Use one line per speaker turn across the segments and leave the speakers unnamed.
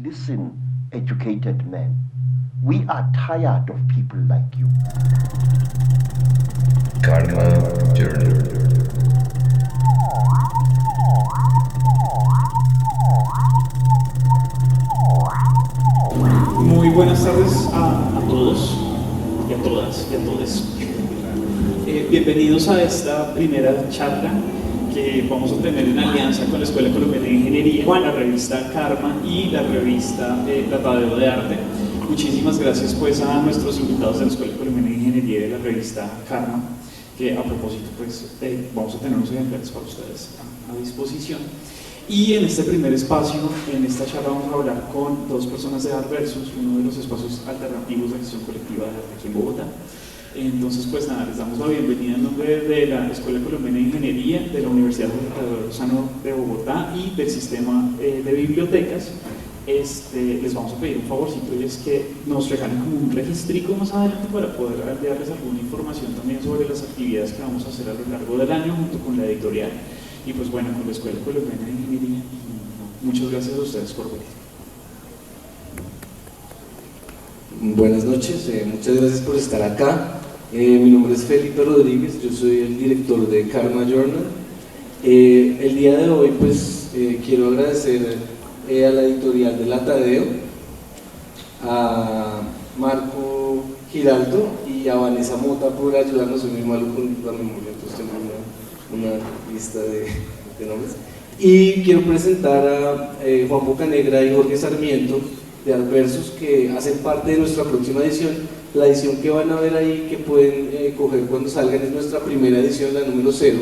Listen, educated men, we are tired of people like you.
Karma Journal.
Muy buenas tardes a todos y a todas y a todos. Bienvenidos a esta primera charla que vamos a tener en alianza con la Escuela Colombiana de Ingeniería, la revista Karma y la revista Tratadero de Arte. Muchísimas gracias pues a nuestros invitados de la Escuela Colombiana de Ingeniería y de la revista Karma, que a propósito pues vamos a tener unos ejemplares para ustedes a disposición. Y en este primer espacio, en esta charla, vamos a hablar con dos personas de Art Versus, uno de los espacios alternativos de acción colectiva de arte aquí en Bogotá. Entonces, pues nada, les damos la bienvenida en nombre de la Escuela Colombiana de Ingeniería, de la Universidad Jorge Lozano de Bogotá y del sistema de bibliotecas. Les vamos a pedir un favorcito y es que nos regalen como un registrico más adelante para poder enviarles alguna información también sobre las actividades que vamos a hacer a lo largo del año junto con la editorial. Y pues bueno, con la Escuela Colombiana de Ingeniería. Muchas gracias a ustedes por venir.
Buenas noches, muchas gracias por estar acá. Mi nombre es Felipe Rodríguez, yo soy el director de Karma Journal. El día de hoy pues quiero agradecer a la editorial de La Tadeo, a Marco Giraldo y a Vanessa Mota por ayudarnos. Soy muy malo con la memoria, entonces tengo una lista de nombres. Y quiero presentar a Juan Bocanegra y Jorge Sarmiento de Art Versus, que hacen parte de nuestra próxima edición. La edición que van a ver ahí, que pueden coger cuando salgan, es nuestra primera edición, la número 0.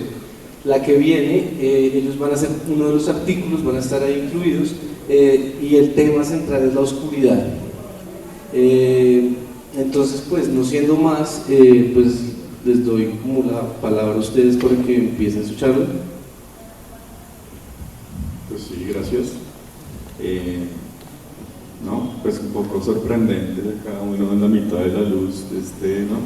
La que viene, ellos van a hacer uno de los artículos, van a estar ahí incluidos, y el tema central es la oscuridad. Entonces, pues, no siendo más, pues les doy como la palabra a ustedes para que empiecen su charla.
Pues sí, gracias. No, pues un poco sorprendente, cada uno en la mitad de la luz de este, ¿no?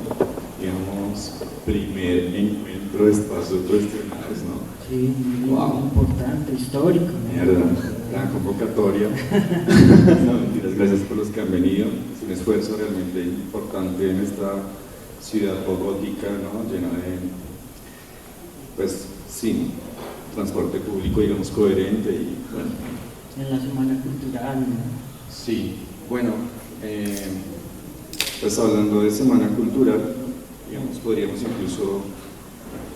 Digamos, primer encuentro de espacios cuestionables, ¿no?
Sí,
Wow.
Importante, histórico, ¿no?
Mierda, gran convocatoria. No, mentiras, gracias por los que han venido. Es un esfuerzo realmente importante en esta ciudad gótica, ¿no? Llena de, pues, sí, transporte público, digamos, coherente y, bueno.
En la Semana Cultural, ¿no?
Sí, bueno, pues hablando de Semana Cultural, digamos, podríamos incluso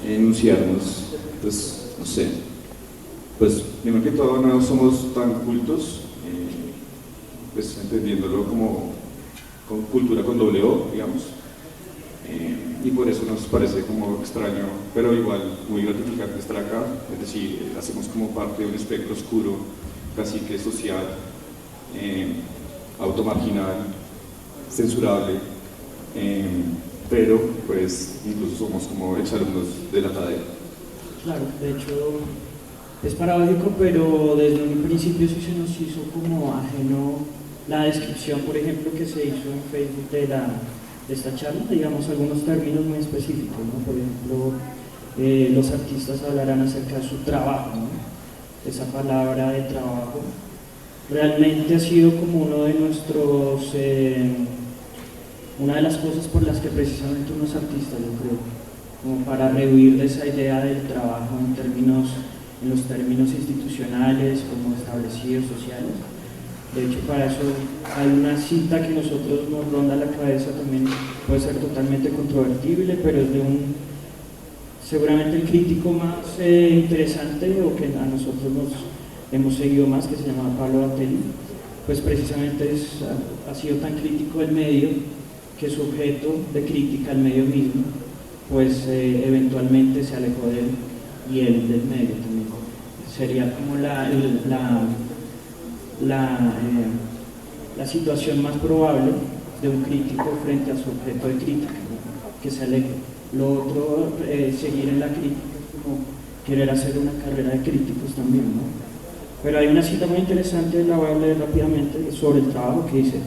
enunciarnos, pues, no sé, pues, primero que todo, no somos tan cultos, pues, entendiéndolo como con cultura con doble O, digamos, y por eso nos parece como extraño, pero igual muy gratificante estar acá, es decir, hacemos como parte de un espectro oscuro, casi que social, automarginal, censurable, pero pues incluso somos como exalumnos de la Tadeo.
Claro, de hecho es paradójico, pero desde un principio sí se nos hizo como ajeno la descripción, por ejemplo, que se hizo en Facebook de esta charla, digamos algunos términos muy específicos, ¿no? Por ejemplo, los artistas hablarán acerca de su trabajo, ¿no? Esa palabra de trabajo realmente ha sido como uno de nuestros, una de las cosas por las que precisamente unos artistas, yo creo, como para rehuir de esa idea del trabajo en los términos institucionales, como establecidos, sociales. De hecho, para eso hay una cita que nosotros nos ronda la cabeza, también puede ser totalmente controvertible, pero es de seguramente el crítico más interesante, o que a nosotros nos hemos seguido más, que se llama Pablo Batelli. Pues precisamente ha sido tan crítico del medio que su objeto de crítica al medio mismo, pues eventualmente se alejó de él y él del medio también. Sería como la situación más probable de un crítico frente a su objeto de crítica, ¿no? Que se aleje. Lo otro, seguir en la crítica, como querer hacer una carrera de críticos también, ¿no? Pero hay una cita muy interesante, la voy a leer rápidamente, sobre el trabajo, que dice: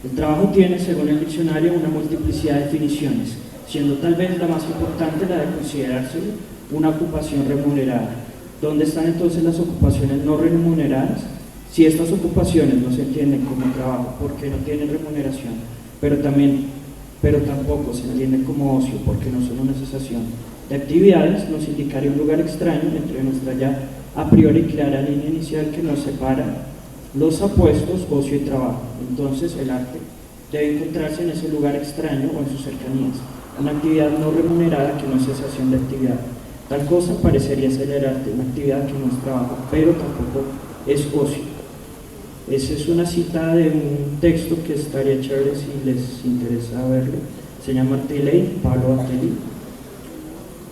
el trabajo tiene, según el diccionario, una multiplicidad de definiciones, siendo tal vez la más importante la de considerarse una ocupación remunerada. ¿Dónde están entonces las ocupaciones no remuneradas? Si estas ocupaciones no se entienden como trabajo porque no tienen remuneración, pero tampoco se entienden como ocio porque no son una asociación de actividades, nos indicaría un lugar extraño entre nuestra ya a priori clara línea inicial que nos separa los apuestos, ocio y trabajo. Entonces el arte debe encontrarse en ese lugar extraño o en sus cercanías, una actividad no remunerada que no es cesación de actividad. Tal cosa parecería ser el arte, una actividad que no es trabajo, pero tampoco es ocio. Esa es una cita de un texto que estaría chévere si les interesa verlo. Se llama Arteley, Pablo Arteley,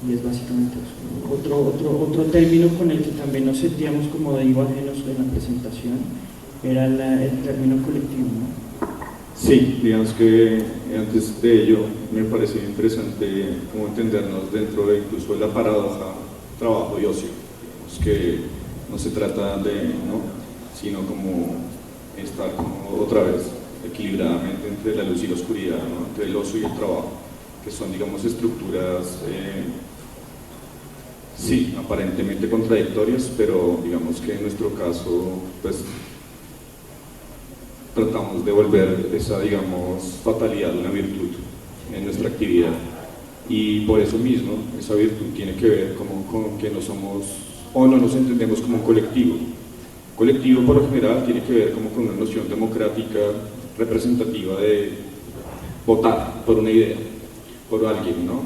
y es básicamente eso. Otro término con el que también nos sentíamos como digo ajenos en la presentación era el término colectivo, ¿no?
Sí, digamos que antes de ello me pareció interesante como entendernos dentro de incluso la paradoja trabajo y ocio. Digamos que no se trata de, ¿no?, sino como estar como otra vez equilibradamente entre la luz y la oscuridad, ¿no?, entre el ocio y el trabajo, que son, digamos, estructuras sí, aparentemente contradictorias, pero digamos que en nuestro caso pues tratamos de volver esa, digamos, fatalidad una virtud en nuestra actividad, y por eso mismo esa virtud tiene que ver como con que no somos o no nos entendemos como un colectivo. Colectivo por lo general tiene que ver como con una noción democrática representativa de votar por una idea, por alguien, ¿no?,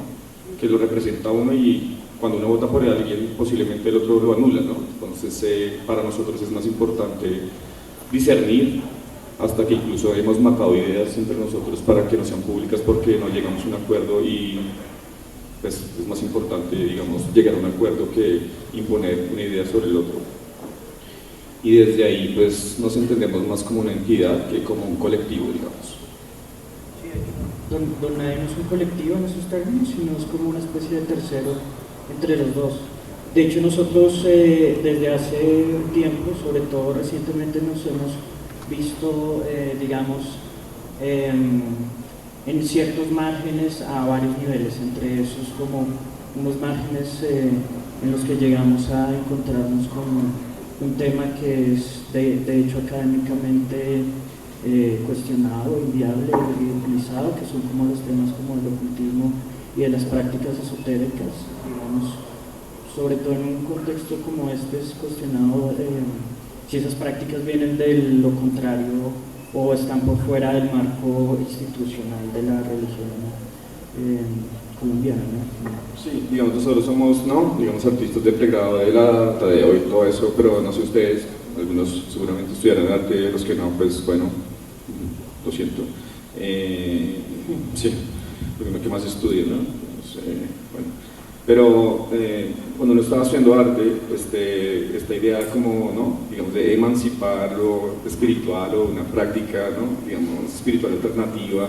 que lo representa a uno, y cuando uno vota por alguien posiblemente el otro lo anula, ¿no? Entonces para nosotros es más importante discernir, hasta que incluso hemos matado ideas entre nosotros para que no sean públicas porque no llegamos a un acuerdo, y pues es más importante, digamos, llegar a un acuerdo que imponer una idea sobre el otro. Y desde ahí pues nos entendemos más como una entidad que como un colectivo, digamos.
Donde no es un colectivo en esos términos, sino es como una especie de tercero entre los dos. De hecho nosotros desde hace tiempo, sobre todo recientemente, nos hemos visto, digamos, en ciertos márgenes a varios niveles, entre esos como unos márgenes en los que llegamos a encontrarnos con un tema que es de hecho académicamente cuestionado, inviable, ridiculizado, que son como los temas como del ocultismo y de las prácticas esotéricas, digamos, sobre todo en un contexto como este es cuestionado si esas prácticas vienen de lo contrario o están por fuera del marco institucional de la religión colombiana, ¿no?
Sí, digamos, nosotros somos, ¿no?, digamos, artistas de pregrado de la Tadeo y todo eso, pero no sé ustedes, algunos seguramente estudiarán arte, los que no, pues bueno, lo siento. Sí, porque ¿qué más estudio, no? Pues, bueno. Pero cuando uno estaba haciendo arte, esta idea como, ¿no?, digamos, de emancipar lo espiritual o una práctica, ¿no?, digamos, espiritual alternativa,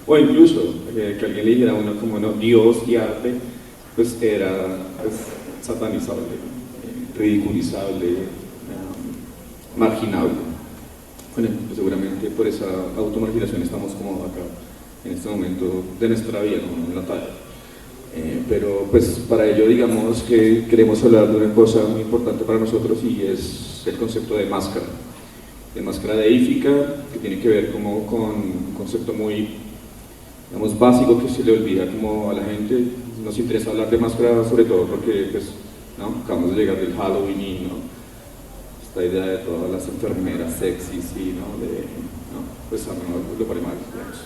o incluso que alguien le dijera a uno como, no, Dios y arte, pues era pues, satanizable, ridiculizable, marginable. Bueno, pues seguramente por esa automarginación estamos como acá en este momento de nuestra vida, ¿no?, en la talla. Pero pues para ello digamos que queremos hablar de una cosa muy importante para nosotros, y es el concepto de máscara deífica, que tiene que ver como con un concepto muy, digamos, básico que se le olvida como a la gente. Nos interesa hablar de máscara sobre todo porque pues, ¿no?, acabamos de llegar del Halloween y, ¿no?, esta idea de todas las enfermeras sexys y, ¿no?, pues a mí lo pone mal, digamos.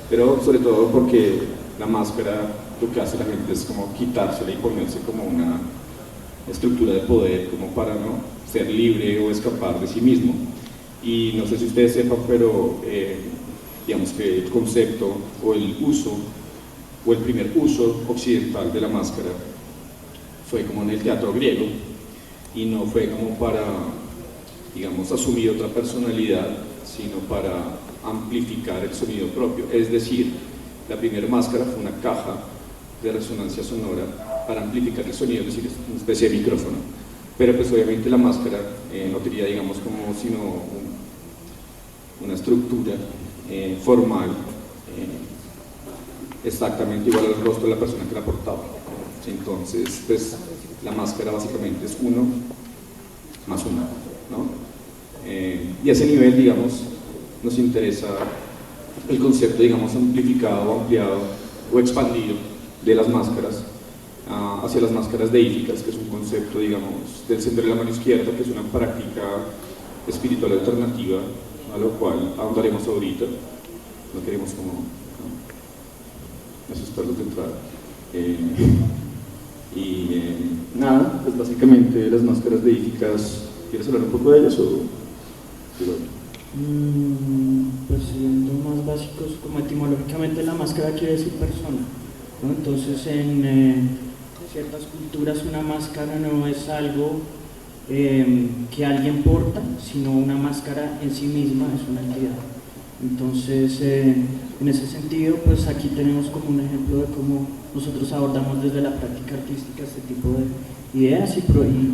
Pero sobre todo porque la máscara lo que hace la gente es como quitársela y ponerse como una estructura de poder, como para no ser libre o escapar de sí mismo. Y no sé si ustedes sepan, pero digamos que el concepto o el uso o el primer uso occidental de la máscara fue como en el teatro griego, y no fue como para, digamos, asumir otra personalidad, sino para amplificar el sonido propio. Es decir, la primera máscara fue una caja de resonancia sonora para amplificar el sonido, es decir, una especie de micrófono. Pero pues obviamente la máscara no tenía, digamos, como sino una estructura formal exactamente igual al rostro de la persona que la portaba. Entonces, pues la máscara básicamente es 1 más 1, ¿no? Y a ese nivel, digamos, nos interesa el concepto, digamos, amplificado, ampliado o expandido de las máscaras hacia las máscaras deíficas, que es un concepto, digamos, del sendero de la mano izquierda, que es una práctica espiritual alternativa a lo cual ahondaremos ahorita. No queremos como asustarlos de entrada. Nada, pues básicamente las máscaras deíficas, ¿quieres hablar un poco de ellas o...?
Pues siendo más básicos, como etimológicamente la máscara quiere decir persona, ¿no? Entonces en ciertas culturas una máscara no es algo que alguien porta, sino una máscara en sí misma es una entidad. Entonces en ese sentido, pues aquí tenemos como un ejemplo de cómo nosotros abordamos desde la práctica artística este tipo de ideas y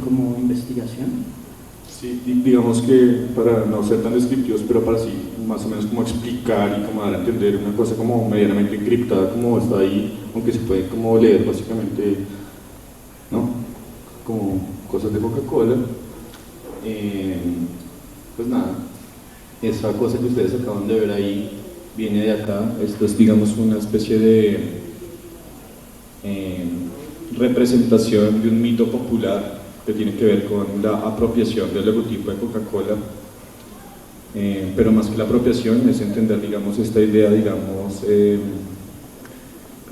como investigación.
Sí, digamos que para no ser tan descriptivos, pero para sí más o menos como explicar y como dar a entender una cosa como medianamente encriptada como está ahí, aunque se puede como leer básicamente, ¿no? Como cosas de Coca-Cola. Pues nada, esa cosa que ustedes acaban de ver ahí viene de acá. Esto es, digamos, una especie de representación de un mito popular que tiene que ver con la apropiación del logotipo de Coca-Cola, pero más que la apropiación es entender, digamos, esta idea, digamos, ¿cómo se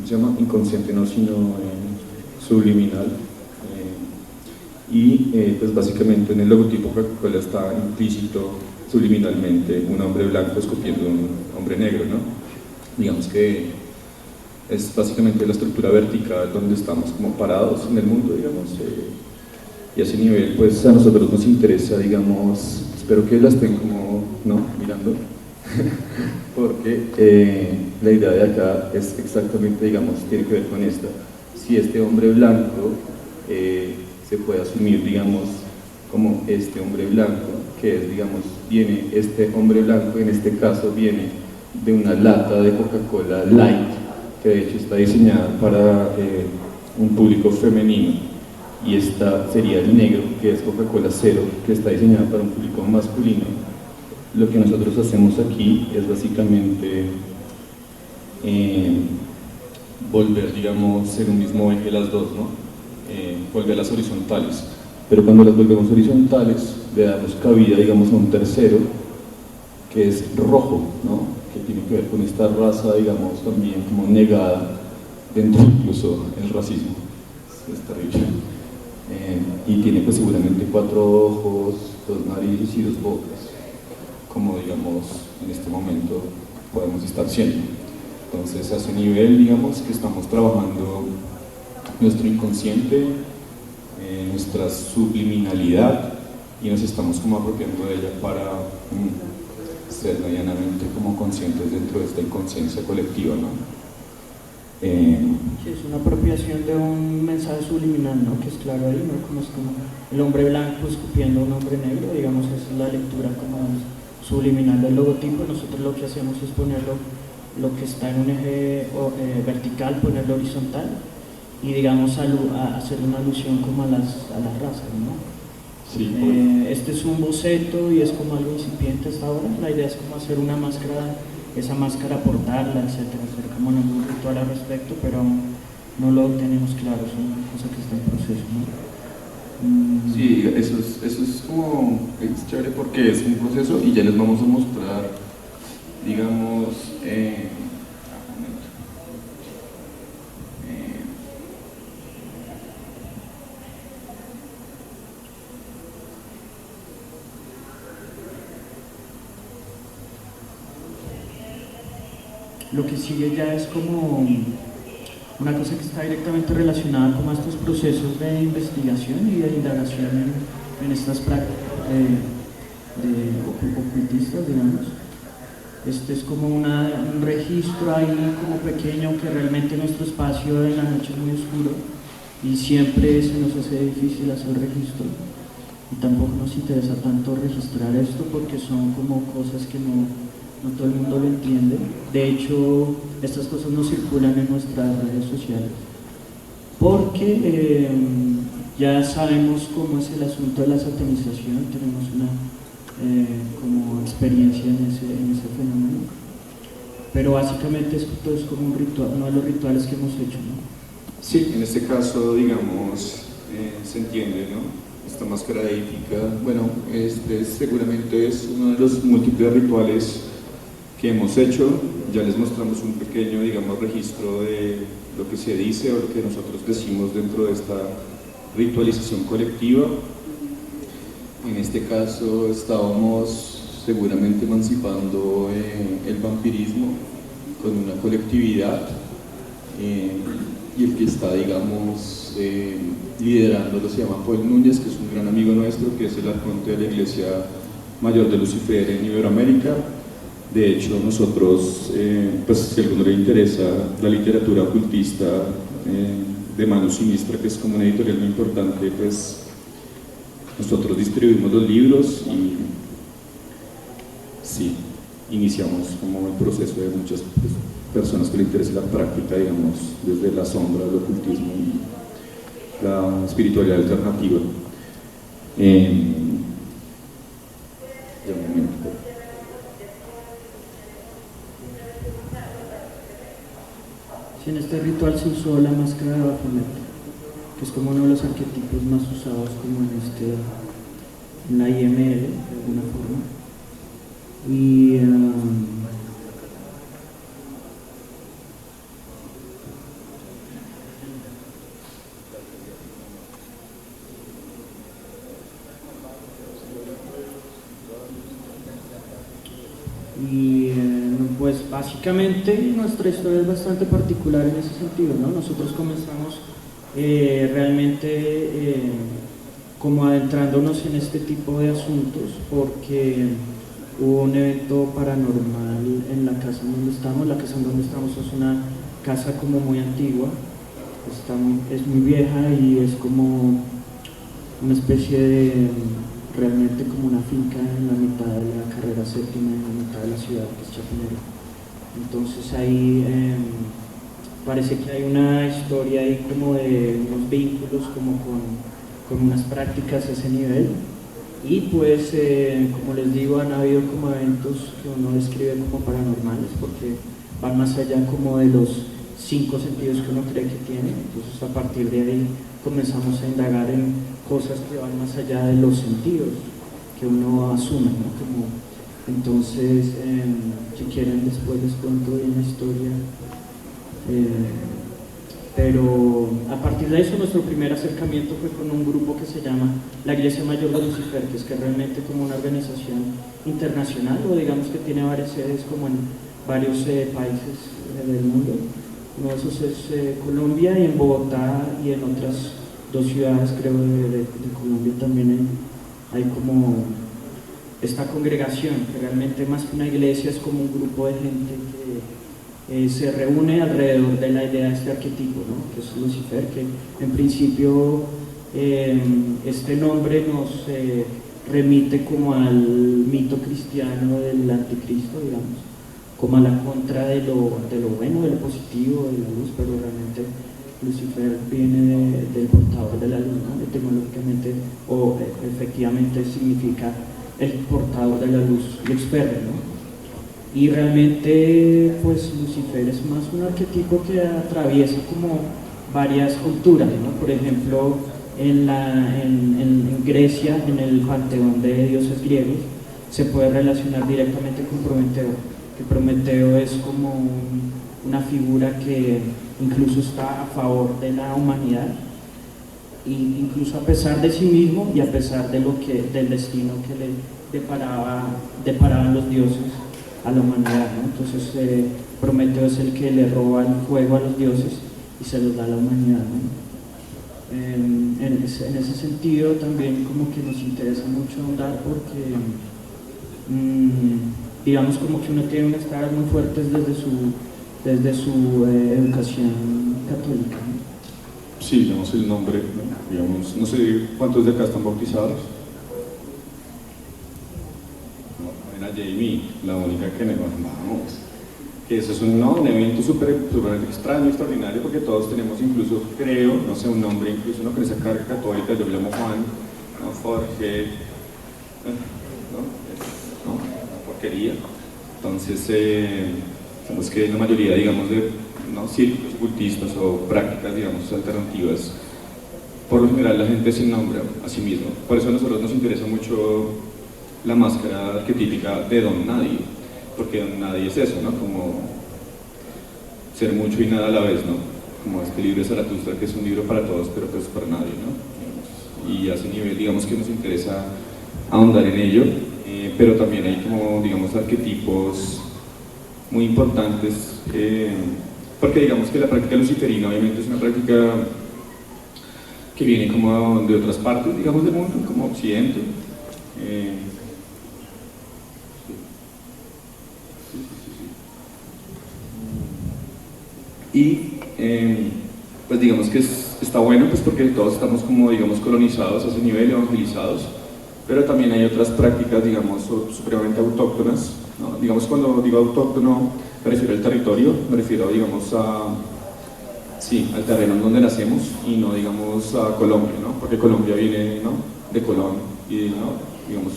llama? Inconsciente, no, sino subliminal, pues básicamente en el logotipo Coca-Cola está implícito subliminalmente un hombre blanco escupiendo un hombre negro, ¿no? Digamos que es básicamente la estructura vertical donde estamos como parados en el mundo, digamos, y a ese nivel pues a nosotros nos interesa, digamos, espero que la estén como, ¿no?, mirando, porque la idea de acá es exactamente, digamos, tiene que ver con esta. Si este hombre blanco se puede asumir, digamos, como este hombre blanco, que es, digamos, viene este hombre blanco, en este caso viene de una lata de Coca-Cola Light, que de hecho está diseñada para un público femenino, y esta sería el negro, que es Coca-Cola Cero, que está diseñada para un público masculino. Lo que nosotros hacemos aquí es básicamente volver, digamos, en un mismo eje las dos, ¿no? Volverlas horizontales, pero cuando las volvemos horizontales le damos cabida, digamos, a un tercero, que es rojo, ¿no?, que tiene que ver con esta raza, digamos, también como negada dentro incluso el racismo. Es terrible. Y tiene pues seguramente 4 ojos, 2 narices y 2 bocas, como, digamos, en este momento podemos estar siendo. Entonces a ese nivel, digamos, que estamos trabajando nuestro inconsciente, nuestra subliminalidad, y nos estamos como apropiando de ella para ser medianamente como conscientes dentro de esta inconsciencia colectiva, ¿no?
Sí, es una apropiación de un mensaje subliminal, ¿no?, que es claro ahí, ¿no?, como es como el hombre blanco escupiendo a un hombre negro, digamos, esa es la lectura como subliminal del logotipo. Nosotros lo que hacemos es ponerlo, lo que está en un eje vertical, ponerlo horizontal, y digamos a hacer una alusión como a las razas, ¿no?
Sí,
este es un boceto y es como algo incipiente hasta ahora. La idea es como hacer una máscara, esa máscara portarla, etcétera, hacer como un ritual al respecto, pero no lo tenemos claro, es una cosa que está en proceso, ¿no?
Sí, eso es como, es chévere porque es un proceso y ya les vamos a mostrar, digamos,
Lo que sigue ya es como una cosa que está directamente relacionada con estos procesos de investigación y de indagación en estas prácticas de ocultistas, digamos. Este es como un registro ahí como pequeño, que realmente nuestro espacio en la noche es muy oscuro y siempre se nos hace difícil hacer registro, y tampoco nos interesa tanto registrar esto porque son como cosas que no todo el mundo lo entiende. De hecho, estas cosas no circulan en nuestras redes sociales porque ya sabemos cómo es el asunto de la satanización. Tenemos como experiencia en ese fenómeno. Pero básicamente esto es como un ritual, uno de los rituales que hemos hecho, ¿no?
Sí, en este caso, digamos, se entiende, ¿no? Esta máscara ética, bueno, seguramente es uno de los múltiples rituales que hemos hecho. Ya les mostramos un pequeño, digamos, registro de lo que se dice o lo que nosotros decimos dentro de esta ritualización colectiva. En este caso estábamos seguramente emancipando el vampirismo con una colectividad, y el que está, digamos, liderándolo se llama Paul Núñez, que es un gran amigo nuestro, que es el arconte de la Iglesia Mayor de Lucifer en Iberoamérica. De hecho, nosotros, pues si a alguno le interesa la literatura ocultista de Mano Sinistra, que es como una editorial muy importante, pues nosotros distribuimos los libros y sí, iniciamos como el proceso de muchas personas que le interesa la práctica, digamos, desde la sombra del ocultismo y la espiritualidad alternativa. Ya un momento.
Sí, en este ritual se usó la máscara de Baphomet, que es como uno de los arquetipos más usados como en la IML, de alguna forma. Y pues básicamente nuestra historia es bastante particular en ese sentido, ¿no? Nosotros comenzamos realmente como adentrándonos en este tipo de asuntos porque hubo un evento paranormal en la casa en donde estamos. La casa en donde estamos es una casa como muy antigua, es muy vieja y es como una especie de, realmente como una finca en la mitad de la carrera séptima, en la mitad de la ciudad, que es Chapinero. Entonces ahí parece que hay una historia ahí como de unos vínculos como con unas prácticas a ese nivel. Y pues, como les digo, han habido como eventos que uno describe como paranormales porque van más allá como de los 5 sentidos que uno cree que tiene. Entonces a partir de ahí comenzamos a indagar en cosas que van más allá de los sentidos que uno asume, ¿no? Entonces, si quieren después les cuento bien la historia. Pero a partir de eso nuestro primer acercamiento fue con un grupo que se llama la Iglesia Mayor de Lucifer, que es realmente como una organización internacional, o digamos que tiene varias sedes como en varios países del mundo. Uno de esos es Colombia, y en Bogotá y en otras 2 ciudades creo de Colombia también hay como esta congregación, que realmente más que una iglesia es como un grupo de gente que se reúne alrededor de la idea de este arquetipo, ¿no? Que es Lucifer, que en principio este nombre nos remite como al mito cristiano del anticristo, digamos, como a la contra de lo bueno, de lo positivo, de la luz, pero realmente Lucifer viene del portador de la luz, ¿no? Etimológicamente o efectivamente significa el portador de la luz, lux verde, ¿no? Y realmente pues Lucifer es más un arquetipo que atraviesa como varias culturas, ¿no? Por ejemplo, en Grecia, en el panteón de dioses griegos, se puede relacionar directamente con Prometeo, que Prometeo es como una figura que incluso está a favor de la humanidad, e incluso a pesar de sí mismo y a pesar de del destino que le deparaban los dioses a la humanidad, ¿no? Entonces Prometeo es el que le roba el fuego a los dioses y se los da a la humanidad, ¿no? En ese sentido también como que nos interesa mucho ahondar porque digamos como que uno tiene unas taras muy fuertes desde su educación católica, ¿no?
Sí, digamos el nombre, ¿no? Digamos, no sé cuántos de acá están bautizados. No, era Jamie, la única que nos vamos. Que eso es un evento súper extraño, extraordinario, porque todos tenemos incluso, creo, no sé, un nombre, incluso uno con esa carga católica. Yo me llamo Juan, ¿no? Jorge, ¿no? porquería. Entonces, digamos que la mayoría, digamos, de círculos ocultistas o prácticas, digamos, alternativas, por lo general la gente se nombra a sí misma. Por eso a nosotros nos interesa mucho la máscara arquetípica de Don Nadie, porque Don Nadie es eso, ¿no? Como ser mucho y nada a la vez, ¿no? Como este libro de Zaratustra, que es un libro para todos, pero pues para nadie, ¿no? Y a ese nivel, digamos que nos interesa ahondar en ello, pero también hay como, digamos, arquetipos muy importantes, porque digamos que la práctica luciferina obviamente es una práctica que viene como de otras partes, digamos, del mundo, como Occidente. Y pues digamos que está bueno, pues porque todos estamos como, digamos, colonizados a ese nivel, evangelizados, pero también hay otras prácticas, digamos, supremamente autóctonas, ¿no? Digamos, cuando digo autóctono me refiero al territorio, me refiero, digamos, al terreno en donde nacemos y no, digamos, a Colombia, ¿no? Porque Colombia viene, ¿no?, de Colón y, ¿no?, digamos,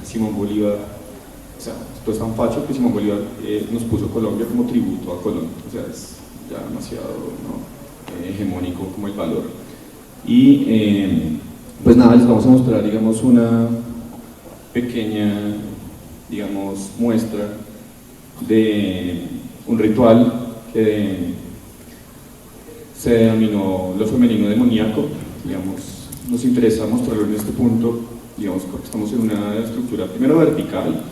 Simón Bolívar, o sea, esto es tan facho que Simón Bolívar nos puso Colombia como tributo a Colón, o sea, es ya demasiado, ¿no?, hegemónico como el valor. Y pues nada, les vamos a mostrar, digamos, una pequeña, digamos, muestra de un ritual que se denominó lo femenino demoníaco. Digamos, nos interesa mostrarlo en este punto, digamos, porque estamos en una estructura, primero vertical,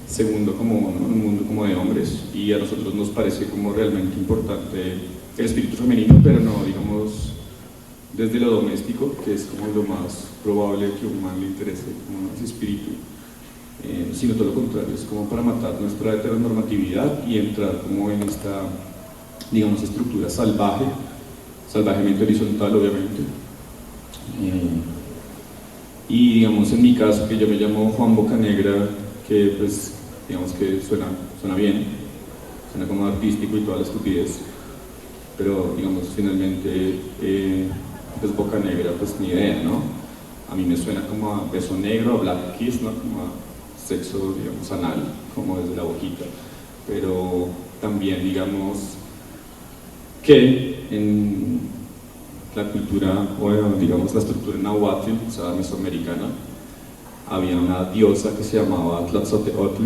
segundo como un mundo como de hombres, y a nosotros nos parece como realmente importante el espíritu femenino, pero no, digamos, desde lo doméstico, que es como lo más probable que a un man le interese como ese espíritu, sino todo lo contrario, es como para matar nuestra heteronormatividad y entrar como en esta, digamos, estructura salvaje, salvajemente horizontal obviamente. Y digamos, en mi caso, que yo me llamo Juan Bocanegra, que pues digamos que suena bien, suena como artístico y toda la estupidez, pero digamos, finalmente pues Bocanegra, pues ni idea, ¿no? A mí me suena como a beso negro, a black kiss, ¿no? Como a sexo, digamos, anal, como desde la boquita, pero también, digamos, que en la cultura, o digamos la estructura náhuatl, o sea, mesoamericana, había una diosa que se llamaba Tlatzotecotl,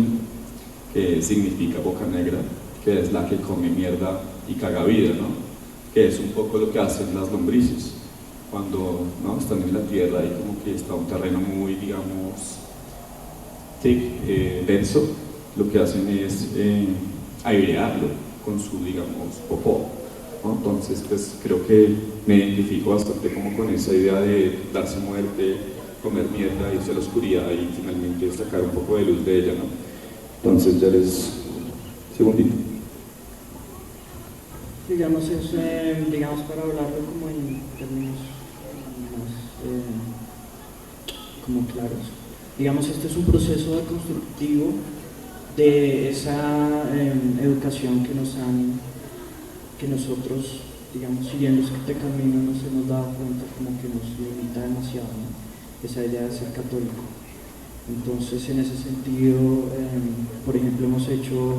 que significa boca negra, que es la que come mierda y caga vida, ¿no? Que es un poco lo que hacen las lombrices cuando, ¿no?, están en la tierra y como que está un terreno muy, digamos, denso. Lo que hacen es airearlo con su, digamos, popó, ¿no? Entonces, pues creo que me identifico bastante como con esa idea de darse muerte, comer mierda, irse a la oscuridad y finalmente sacar un poco de luz de ella, ¿no? Entonces ya segundito.
Digamos, es, digamos, para hablarlo como en términos más como claros. Digamos, este es un proceso deconstructivo de esa educación que nosotros, digamos, siguiendo este camino nos hemos dado cuenta como que nos limita demasiado, ¿no?, esa idea de ser católico. Entonces, en ese sentido, por ejemplo, hemos hecho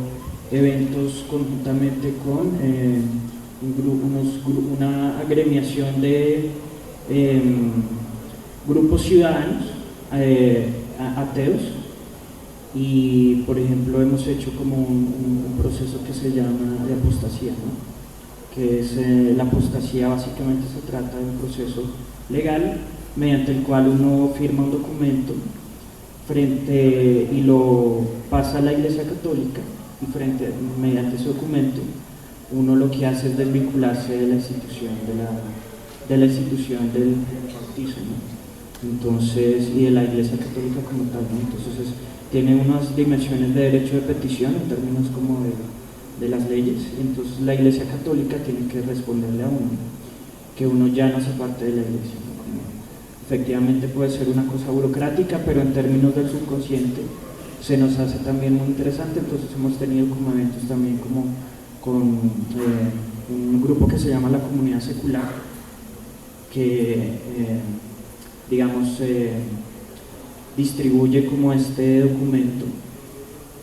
eventos conjuntamente con una agremiación de grupos ciudadanos ateos, y por ejemplo hemos hecho como un proceso que se llama de apostasía, ¿no?, que es la apostasía básicamente se trata de un proceso legal mediante el cual uno firma un documento y lo pasa a la Iglesia Católica, y mediante ese documento uno lo que hace es desvincularse de la institución del bautismo, ¿no?, entonces, y de la Iglesia Católica como tal, ¿no? Entonces tiene unas dimensiones de derecho de petición en términos como de las leyes, y entonces la Iglesia Católica tiene que responderle a uno que uno ya no hace parte de la Iglesia, ¿no? Como, efectivamente puede ser una cosa burocrática, pero en términos del subconsciente se nos hace también muy interesante. Entonces hemos tenido como eventos también como con un grupo que se llama la Comunidad Secular, que digamos distribuye como este documento.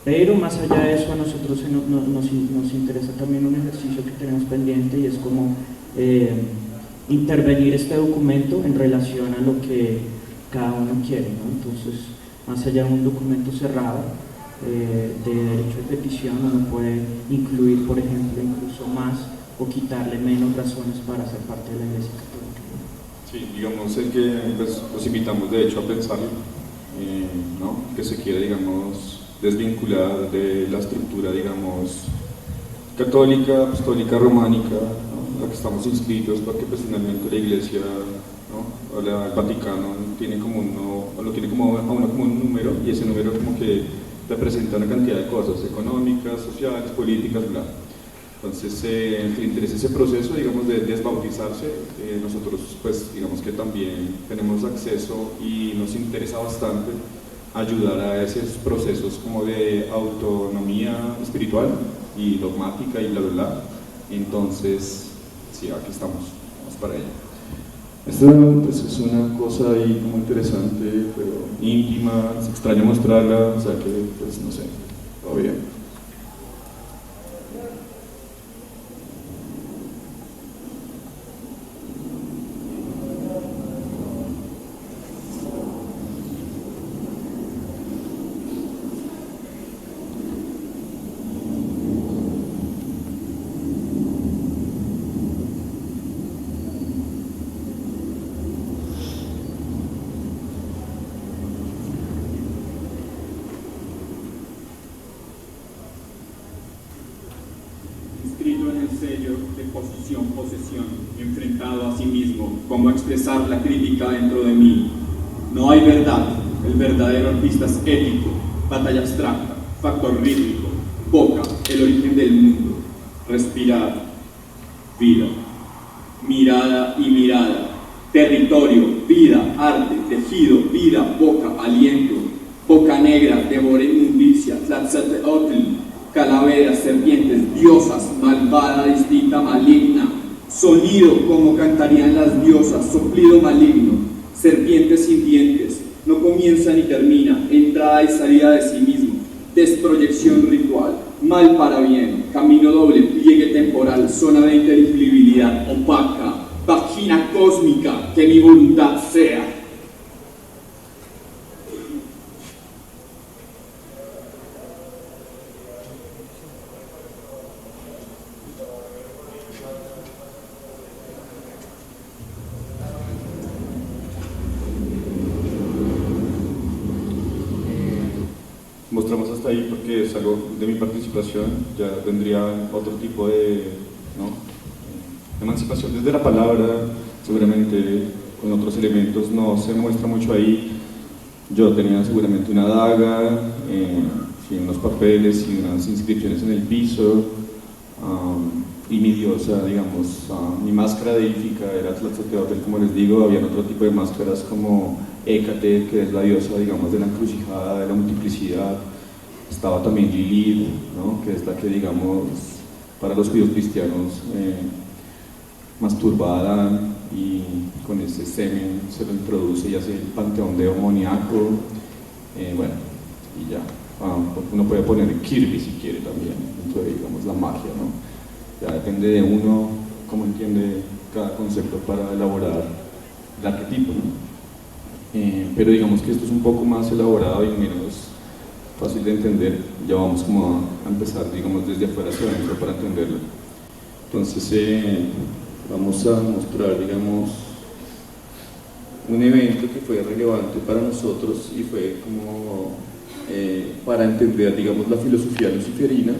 Pero más allá de eso, a nosotros nos interesa también un ejercicio que tenemos pendiente, y es como intervenir este documento en relación a lo que cada uno quiere, ¿no? Entonces, más allá de un documento cerrado de derecho de petición, uno puede incluir, por ejemplo, incluso más o quitarle menos razones para ser parte de la Iglesia Católica.
Sí, digamos, el que pues, los invitamos de hecho a pensar, ¿no? Que se quiere, digamos, desvincular de la estructura, digamos, católica, apostólica, románica, ¿no? La que estamos inscritos, porque pues finalmente la Iglesia, ¿no? El Vaticano tiene como lo tiene como un número, y ese número como que representa una cantidad de cosas económicas, sociales, políticas, bla. Entonces, el que le interesa ese proceso, digamos, de desbautizarse, nosotros, pues, digamos que también tenemos acceso y nos interesa bastante ayudar a esos procesos como de autonomía espiritual y dogmática y bla, bla, bla. Entonces, sí, aquí estamos, vamos para ello. Esta pues, es una cosa ahí como interesante, pero íntima, es extraño mostrarla, o sea que, pues, no sé, todo bien.
Posesión, enfrentado a sí mismo, cómo expresar la crítica dentro de mí. No hay verdad, el verdadero artista es ético, batalla abstracta, factor rítmico, boca, el origen del mundo, respirar, vida, mirada y mirada, territorio, vida, arte, tejido, vida, boca, aliento, boca negra, devora inmundicia, Tlatzalteotl, calaveras, serpientes, diosas, malvada, distinta, maligna, sonido como cantarían las diosas, soplido maligno, serpientes sin dientes, no comienza ni termina, entrada y salida de sí mismo, desproyección ritual, mal para bien, camino doble, pliegue temporal, zona de inteligibilidad opaca, vagina cósmica, que mi voluntad sea.
Mostramos hasta ahí porque es algo de mi participación, ya vendría otro tipo de, ¿no? Emancipación desde la palabra, seguramente con otros elementos no se muestra mucho ahí. Yo tenía seguramente una daga, y unos papeles y unas inscripciones en el piso, y mi diosa, digamos, mi máscara deífica era Tlatzalteotl, como les digo. Había otro tipo de máscaras como Hécate, que es la diosa, digamos, de la encrucijada, de la multiplicidad. Estaba también Lilith, ¿no? Que es la que, digamos, para los judíos cristianos masturba a Adán, y con ese semen se lo introduce y hace el panteón demoníaco. Bueno, y ya. Uno puede poner Kirby si quiere también, dentro de, digamos, la magia, ¿no? Ya depende de uno cómo entiende cada concepto para elaborar el arquetipo, ¿no? Pero digamos que esto es un poco más elaborado y menos fácil de entender. Ya vamos como a empezar, digamos, desde afuera hacia adentro para entenderlo. Entonces, vamos a mostrar, digamos, un evento que fue relevante para nosotros y fue como para entender, digamos, la filosofía luciferina.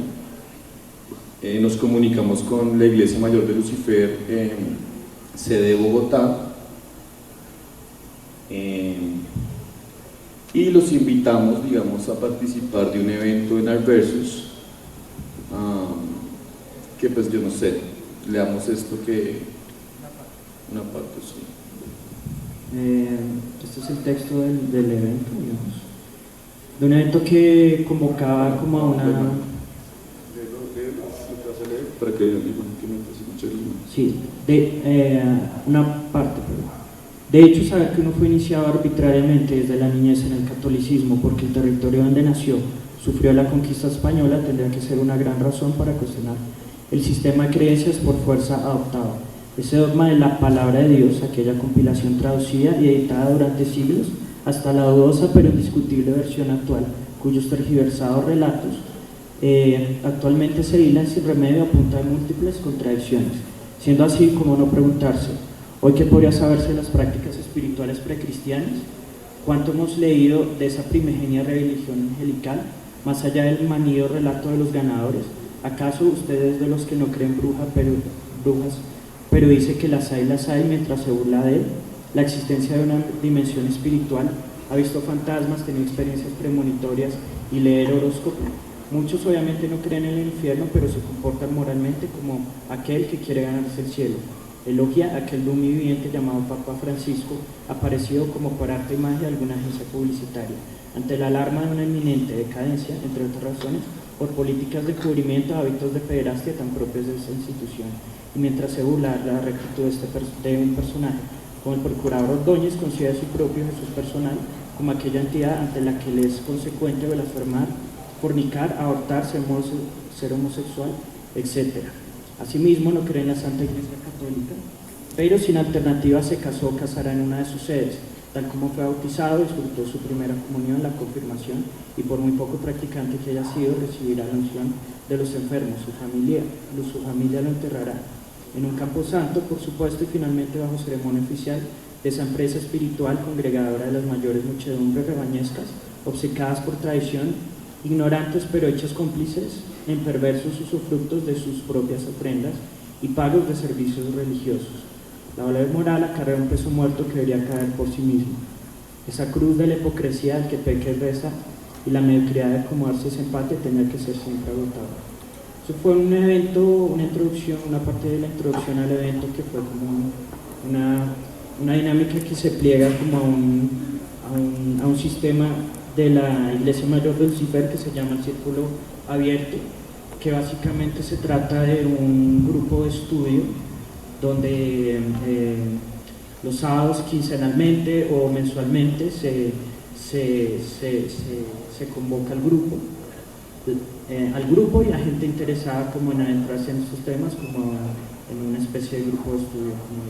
Nos comunicamos con la Iglesia Mayor de Lucifer, sede de Bogotá, y los invitamos, digamos, a participar de un evento en Art Versus, que pues yo no sé, leamos esto que una parte, sí.
Este es el texto del evento, digamos, de un evento que convocaba como a una...
Para que digan que me escuche.
Sí, de una parte, De hecho, saber que uno fue iniciado arbitrariamente desde la niñez en el catolicismo porque el territorio donde nació sufrió la conquista española tendría que ser una gran razón para cuestionar el sistema de creencias por fuerza adoptado. Ese dogma de la palabra de Dios, aquella compilación traducida y editada durante siglos, hasta la dudosa pero indiscutible versión actual, cuyos tergiversados relatos actualmente se hilan sin remedio a punta de múltiples contradicciones. Siendo así, como no preguntarse, hoy que podría saberse de las prácticas espirituales precristianas, ¿cuánto hemos leído de esa primigenia religión angelical, más allá del manido relato de los ganadores? ¿Acaso ustedes de los que no creen brujas, pero dice que las hay mientras se burla de él? La existencia de una dimensión espiritual, ha visto fantasmas, tenido experiencias premonitorias y leer horóscopo. Muchos obviamente no creen en el infierno, pero se comportan moralmente como aquel que quiere ganarse el cielo. Elogia a aquel lumi viviente llamado Papa Francisco, aparecido como por arte y magia de alguna agencia publicitaria, ante la alarma de una inminente decadencia, entre otras razones, por políticas de cubrimiento de hábitos de pederastia tan propios de esta institución. Y mientras se burla la rectitud de un personaje, como el procurador Ordóñez concibe a su propio Jesús personal como aquella entidad ante la que le es consecuente blasfemar, fornicar, abortar, ser homosexual, etc. Asimismo, no cree en la Santa Iglesia Católica, pero sin alternativa se casó o casará en una de sus sedes, tal como fue bautizado, disfrutó su primera comunión, la confirmación, y por muy poco practicante que haya sido, recibirá la unción de los enfermos, su familia lo enterrará en un camposanto, por supuesto, y finalmente bajo ceremonia oficial de esa empresa espiritual congregadora de las mayores muchedumbres rebañescas, obcecadas por tradición, ignorantes pero hechas cómplices en perversos usufructos de sus propias ofrendas y pagos de servicios religiosos. La valor moral acarrea un peso muerto que debería caer por sí mismo. Esa cruz de la hipocresía del que peca y reza y la mediocridad de acomodarse ese empate tenía que ser siempre agotada. Eso fue un evento, una introducción, una parte de la introducción al evento que fue como una dinámica que se pliega como a un sistema de la Iglesia Mayor de Lucifer que se llama el Círculo Abierto, que básicamente se trata de un grupo de estudio donde los sábados quincenalmente o mensualmente se convoca al grupo y a gente interesada como en adentrarse en estos temas, como en una especie de grupo de estudio como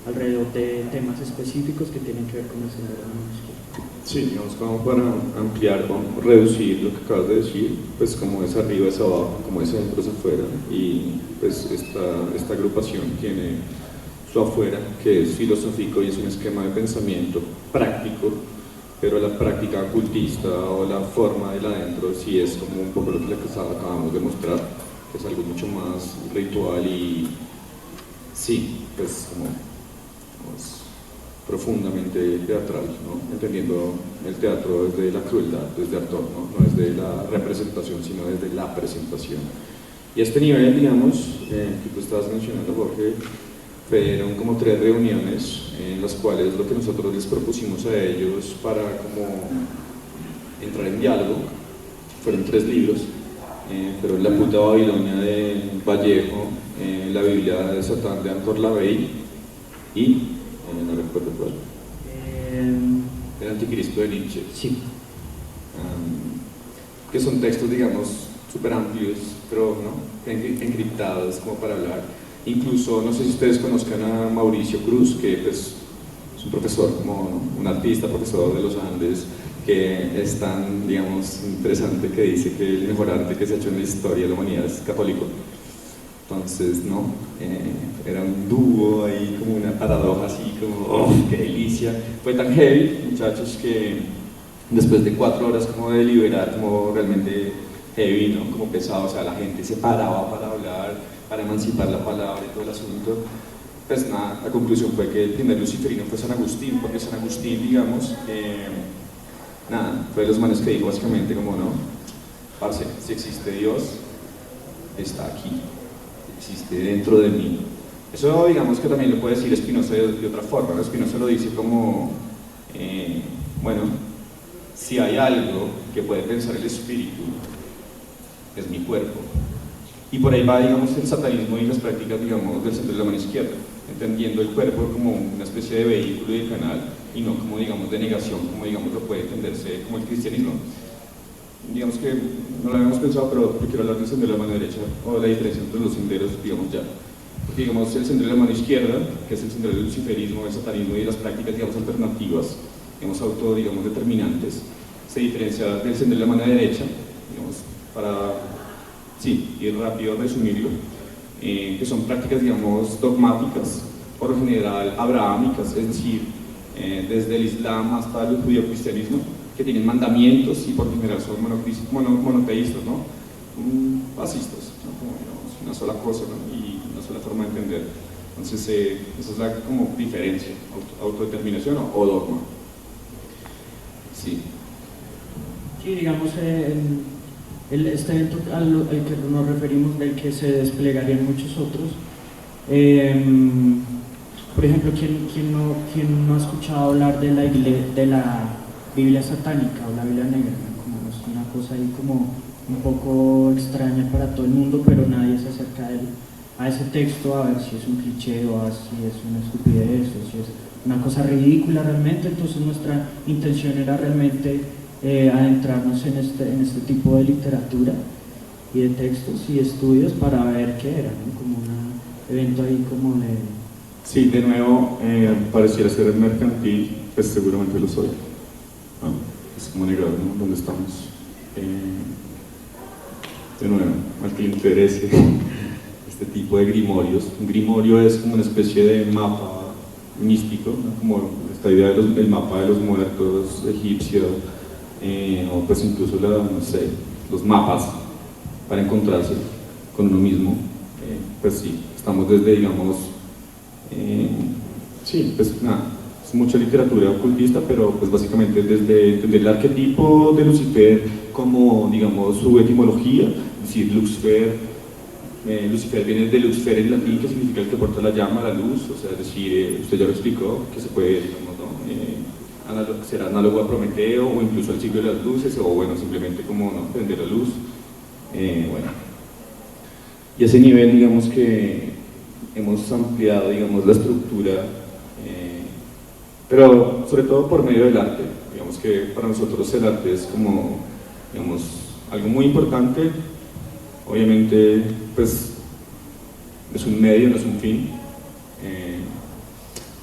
alrededor de temas específicos que tienen que ver con el sendero de la izquierda.
Sí, digamos, como para ampliar o reducir lo que acabas de decir, pues como es arriba es abajo, como es adentro es afuera, y pues esta agrupación tiene su afuera, que es filosófico y es un esquema de pensamiento práctico, pero la práctica ocultista o la forma del adentro sí es como un poco lo que acabamos de mostrar, que es algo mucho más ritual y sí, pues como profundamente teatral, ¿no? Entendiendo el teatro desde la crueldad, desde Artaud, no desde la representación, sino desde la presentación. Y a este nivel, digamos, que tú estabas mencionando, Jorge, fueron como 3 reuniones en las cuales lo que nosotros les propusimos a ellos para como entrar en diálogo, fueron 3 libros, pero La puta Babilonia de Vallejo, la Biblia de Satán de Anton LaVey y no recuerdo cuál. El Anticristo de Nietzsche.
Sí.
Que son textos, digamos, súper amplios, pero ¿no? encriptados como para hablar. Incluso, no sé si ustedes conozcan a Mauricio Cruz, que pues, es un profesor, como un artista, profesor de los Andes, que es tan, digamos, interesante que dice que el mejor arte que se ha hecho en la historia de la humanidad es católico. Entonces, ¿no? Era un dúo ahí, como una paradoja así, como, ¡oh, qué delicia! Fue tan heavy, muchachos, que después de 4 horas como de deliberar, como realmente heavy, ¿no? Como pesado, o sea, la gente se paraba para hablar, para emancipar la palabra y todo el asunto. Pues nada, la conclusión fue que el primer luciferino fue San Agustín, porque San Agustín, digamos, nada, fue de los manes que dijo básicamente como, no, parce, si existe Dios, está aquí. Existe dentro de mí. Eso, digamos, que también lo puede decir Spinoza de otra forma. Spinoza lo dice como, bueno, si hay algo que puede pensar el espíritu, es mi cuerpo. Y por ahí va, digamos, el satanismo y las prácticas, digamos, del centro de la mano izquierda. entendiendo el cuerpo como una especie de vehículo y de canal, y no como, digamos, de negación, como, digamos, lo puede entenderse como el cristianismo. Digamos que no lo habíamos pensado, pero quiero hablar del sendero de la mano derecha, o la diferencia entre los senderos, digamos, ya. Porque, digamos, el sendero de la mano izquierda, que es el sendero del luciferismo, del satanismo y de las prácticas, digamos, alternativas, digamos, digamos, determinantes, se diferencia del sendero de la mano derecha, digamos, para, sí, ir rápido a resumirlo, que son prácticas, digamos, dogmáticas, por lo general abrahámicas, es decir, desde el Islam hasta el judío-cristianismo, que tienen mandamientos y por lo general son monoteístas, ¿no? Fascistas, ¿no? Como, digamos, una sola cosa, ¿no? Y una sola forma de entender. Entonces, esa es la como diferencia, autodeterminación o dogma. Sí.
Sí, digamos, este evento al que nos referimos, del que se desplegarían muchos otros. Por ejemplo, ¿quién no ha escuchado hablar de la Biblia satánica o la Biblia negra? Como es una cosa ahí como un poco extraña para todo el mundo, pero nadie se acerca a ese texto a ver si es un cliché o si es una estupidez o si es una cosa ridícula realmente. Entonces nuestra intención era realmente adentrarnos en este tipo de literatura y de textos y estudios para ver qué era, ¿no? Como un evento ahí como de...
Sí, de nuevo, pareciera ser mercantil, pues seguramente lo soy. ¿No? Es como negar, ¿no? ¿Dónde estamos? De nuevo, al que le interese este tipo de grimorios. Un grimorio es como una especie de mapa místico, ¿no? Como esta idea del mapa de los muertos egipcios, o pues incluso no sé, los mapas para encontrarse con uno mismo. Pues sí, estamos desde, digamos, sí, pues nada, es mucha literatura ocultista, pero pues básicamente desde entender el arquetipo de Lucifer como, digamos, su etimología, es decir, Lucifer viene de Lucifer en latín, que significa el que porta la llama, la luz, o sea, es decir, usted ya lo explicó, que se puede, digamos, ¿no? Será análogo a Prometeo o incluso al siglo de las luces, o bueno, simplemente como, ¿no?, prender la luz, bueno. Y a ese nivel, digamos que hemos ampliado, digamos, la estructura, pero sobre todo por medio del arte. Digamos que para nosotros el arte es como, digamos, algo muy importante. Obviamente, pues, es un medio, no es un fin,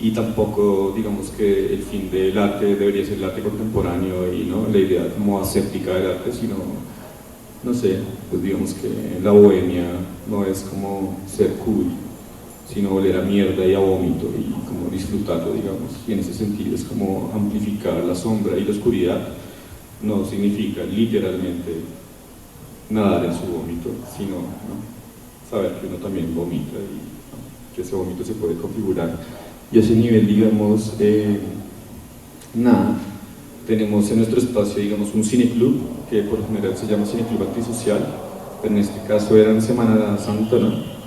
y tampoco, digamos, que el fin del arte debería ser el arte contemporáneo y, ¿no?, la idea como aséptica del arte, sino, no sé, pues digamos que la bohemia no es como ser cool, sino oler a mierda y a vómito y como disfrutarlo, digamos, y en ese sentido es como amplificar la sombra y la oscuridad. No significa literalmente nadar en su vómito, sino, ¿no?, saber que uno también vomita y, ¿no?, que ese vómito se puede configurar. Y a ese nivel, digamos, nada, tenemos en nuestro espacio, digamos, un cineclub, que por lo general se llama Cineclub Antisocial, pero en este caso era en Semana Santa, ¿no?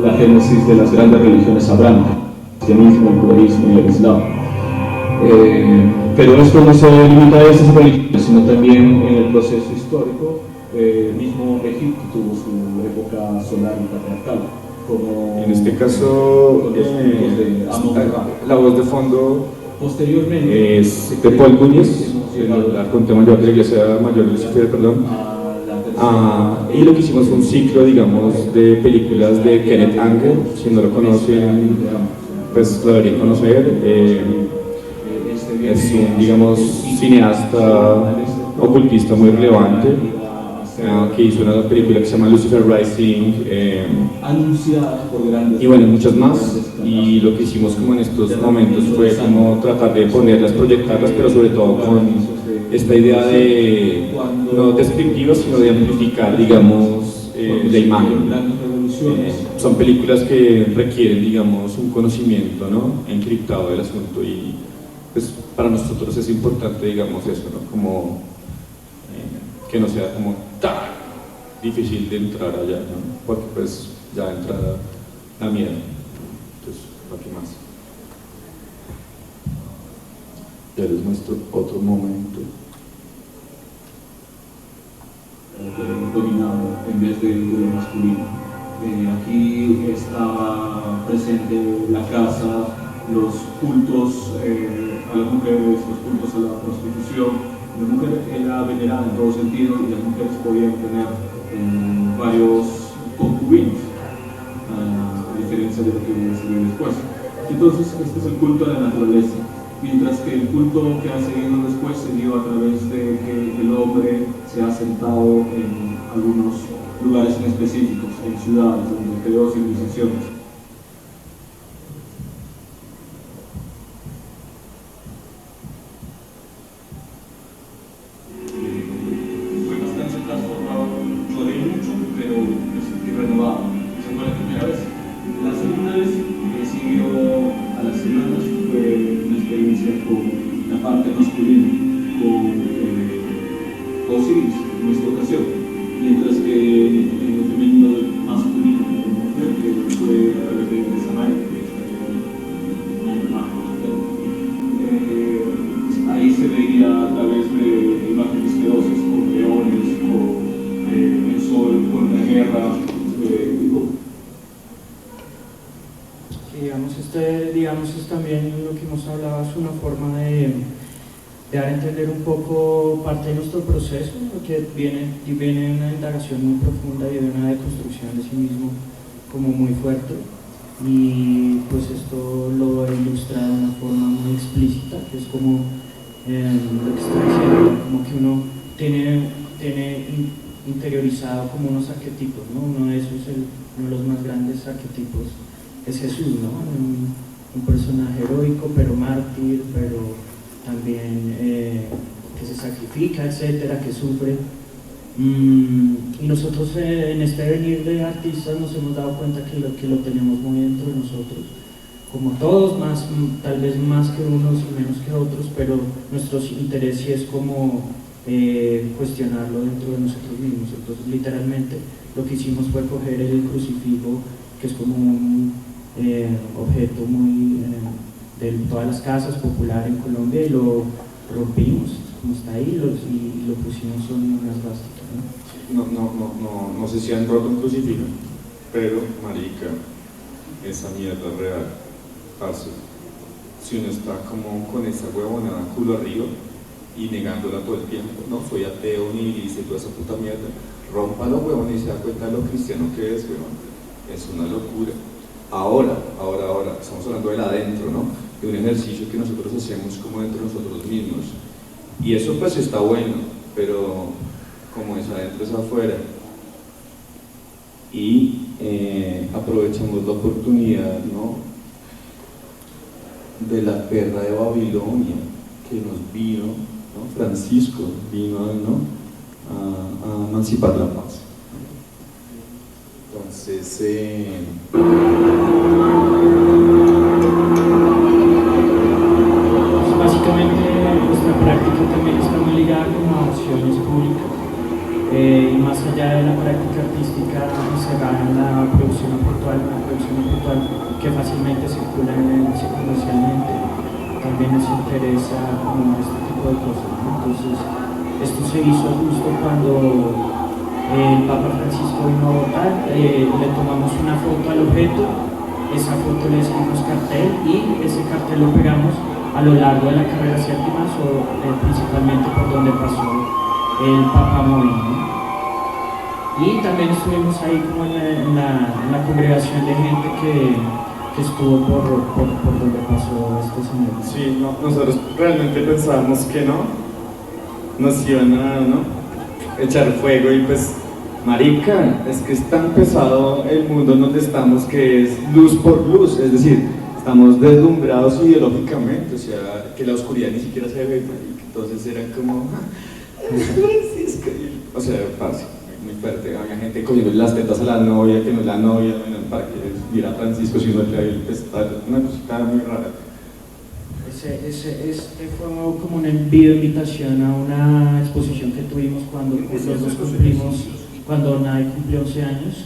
La génesis de las grandes religiones abrámicas, el cristianismo, el judaísmo y el islam. Pero esto no se limita a esas religiones, sino también en el proceso histórico. Mismo Egipto tuvo su época solar y patriarcal. Como
en este caso, la voz de fondo
posteriormente
es de Paul Núñez, el arconte mayor de la Iglesia Mayor de Lucifer, perdón. Y lo que hicimos fue un ciclo, digamos, de películas de Kenneth Anger. Si no lo conocen, pues lo deberían conocer. Es un, digamos, cineasta ocultista muy relevante, que hizo una película que se llama Lucifer Rising, y bueno, muchas más. Y lo que hicimos como en estos momentos fue como tratar de ponerlas, proyectarlas, pero sobre todo con esta idea de, no descriptiva, sino de amplificar, digamos, la imagen. Son películas que requieren, digamos, un conocimiento, ¿no?, encriptado del asunto, y pues para nosotros es importante, digamos, eso, ¿no?, como que no sea como tan difícil de entrar allá, ¿no?, porque pues ya entra la miedo. Entonces, ¿para qué más? Ya les muestro otro momento.
Dominado en vez de lo masculino. Aquí presente la casa, los cultos a las mujeres, los cultos a la prostitución. La mujer era venerada en todo sentido y las mujeres podían tener varios concubinos, a diferencia de lo que se ve después. Entonces, este es el culto a la naturaleza, mientras que el culto que ha seguido después se dio a través de que el hombre se ha sentado en algunos lugares en específicos, en ciudades, donde creó civilizaciones. Fue bastante transformado, lloré mucho, pero me sentí renovado. Esa fue la primera vez. La segunda vez que siguió a las semanas fue una experiencia con la parte masculina, con Osiris en esta ocasión, mientras que en el femenino masculino de la mujer, que fue a través de Samael, que es mi hermano. Ahí se veía a través de imágenes feroces, con leones, con el sol, con la guerra.
Digamos, es también lo que hemos hablado, es una forma de dar a entender un poco parte de nuestro proceso, porque viene una indagación muy profunda y de una deconstrucción de sí mismo como muy fuerte, y pues esto lo ilustra de una forma muy explícita, que es como lo que está diciendo, como que uno tiene interiorizado como unos arquetipos, ¿no? Uno de esos, uno de los más grandes arquetipos es Jesús, ¿no? Un personaje heroico, pero mártir, pero también que se sacrifica, etcétera, que sufre. Y nosotros en este venir de artistas nos hemos dado cuenta que lo tenemos muy dentro de nosotros, como todos, tal vez más que unos y menos que otros, pero nuestro interés sí es como cuestionarlo dentro de nosotros mismos. Entonces, literalmente, lo que hicimos fue coger el crucifijo, que es como un objeto muy de todas las casas popular en Colombia, y lo rompimos, como está ahí, y lo pusimos en una esvástica, ¿no?
No sé si han roto un crucifijo, pero marica, esa mierda es real. Parce, si uno está como con esa huevonada culo arriba y negándola todo el tiempo, no soy ateo ni dice toda esa puta mierda, rómpalo, huevón, y se da cuenta de lo cristiano que es, huevón. Es una locura. Ahora, estamos hablando del adentro, ¿no? De un ejercicio que nosotros hacemos como dentro de nosotros mismos. Y eso pues está bueno, pero como es adentro es afuera. Y aprovechamos la oportunidad, ¿no? De la perra de Babilonia que nos vino, ¿no? Francisco vino, ¿no? a emancipar la paz. Entonces,
básicamente nuestra práctica también está muy ligada con las acciones públicas, y más allá de la práctica artística encerrada en la producción virtual, que fácilmente circula comercialmente, también nos interesa como este tipo de cosas, ¿no? Entonces, esto se hizo justo cuando el Papa Francisco vino a votar, le tomamos una foto al objeto, esa foto le hicimos cartel, y ese cartel lo pegamos a lo largo de la carrera séptima, principalmente por donde pasó el Papa Móvil, ¿no? Y también estuvimos ahí como en la congregación de gente que estuvo por donde pasó este señor.
sí, no, nosotros realmente pensábamos que nos iban a echar fuego, y pues marica, es que es tan pesado el mundo en donde estamos que es luz por luz, es decir, estamos deslumbrados ideológicamente, o sea, que la oscuridad ni siquiera se ve, marica. Entonces era como Francisco, o sea, fácil, muy fuerte. Había gente cogiendo las tetas a la novia, que no es la novia, bueno, para que viera a Francisco si no le traía el pestaño, una cosita muy rara.
Este fue como una invitación a una exposición que tuvimos cuando los dos cumplimos, cuando Nai cumplió 11 años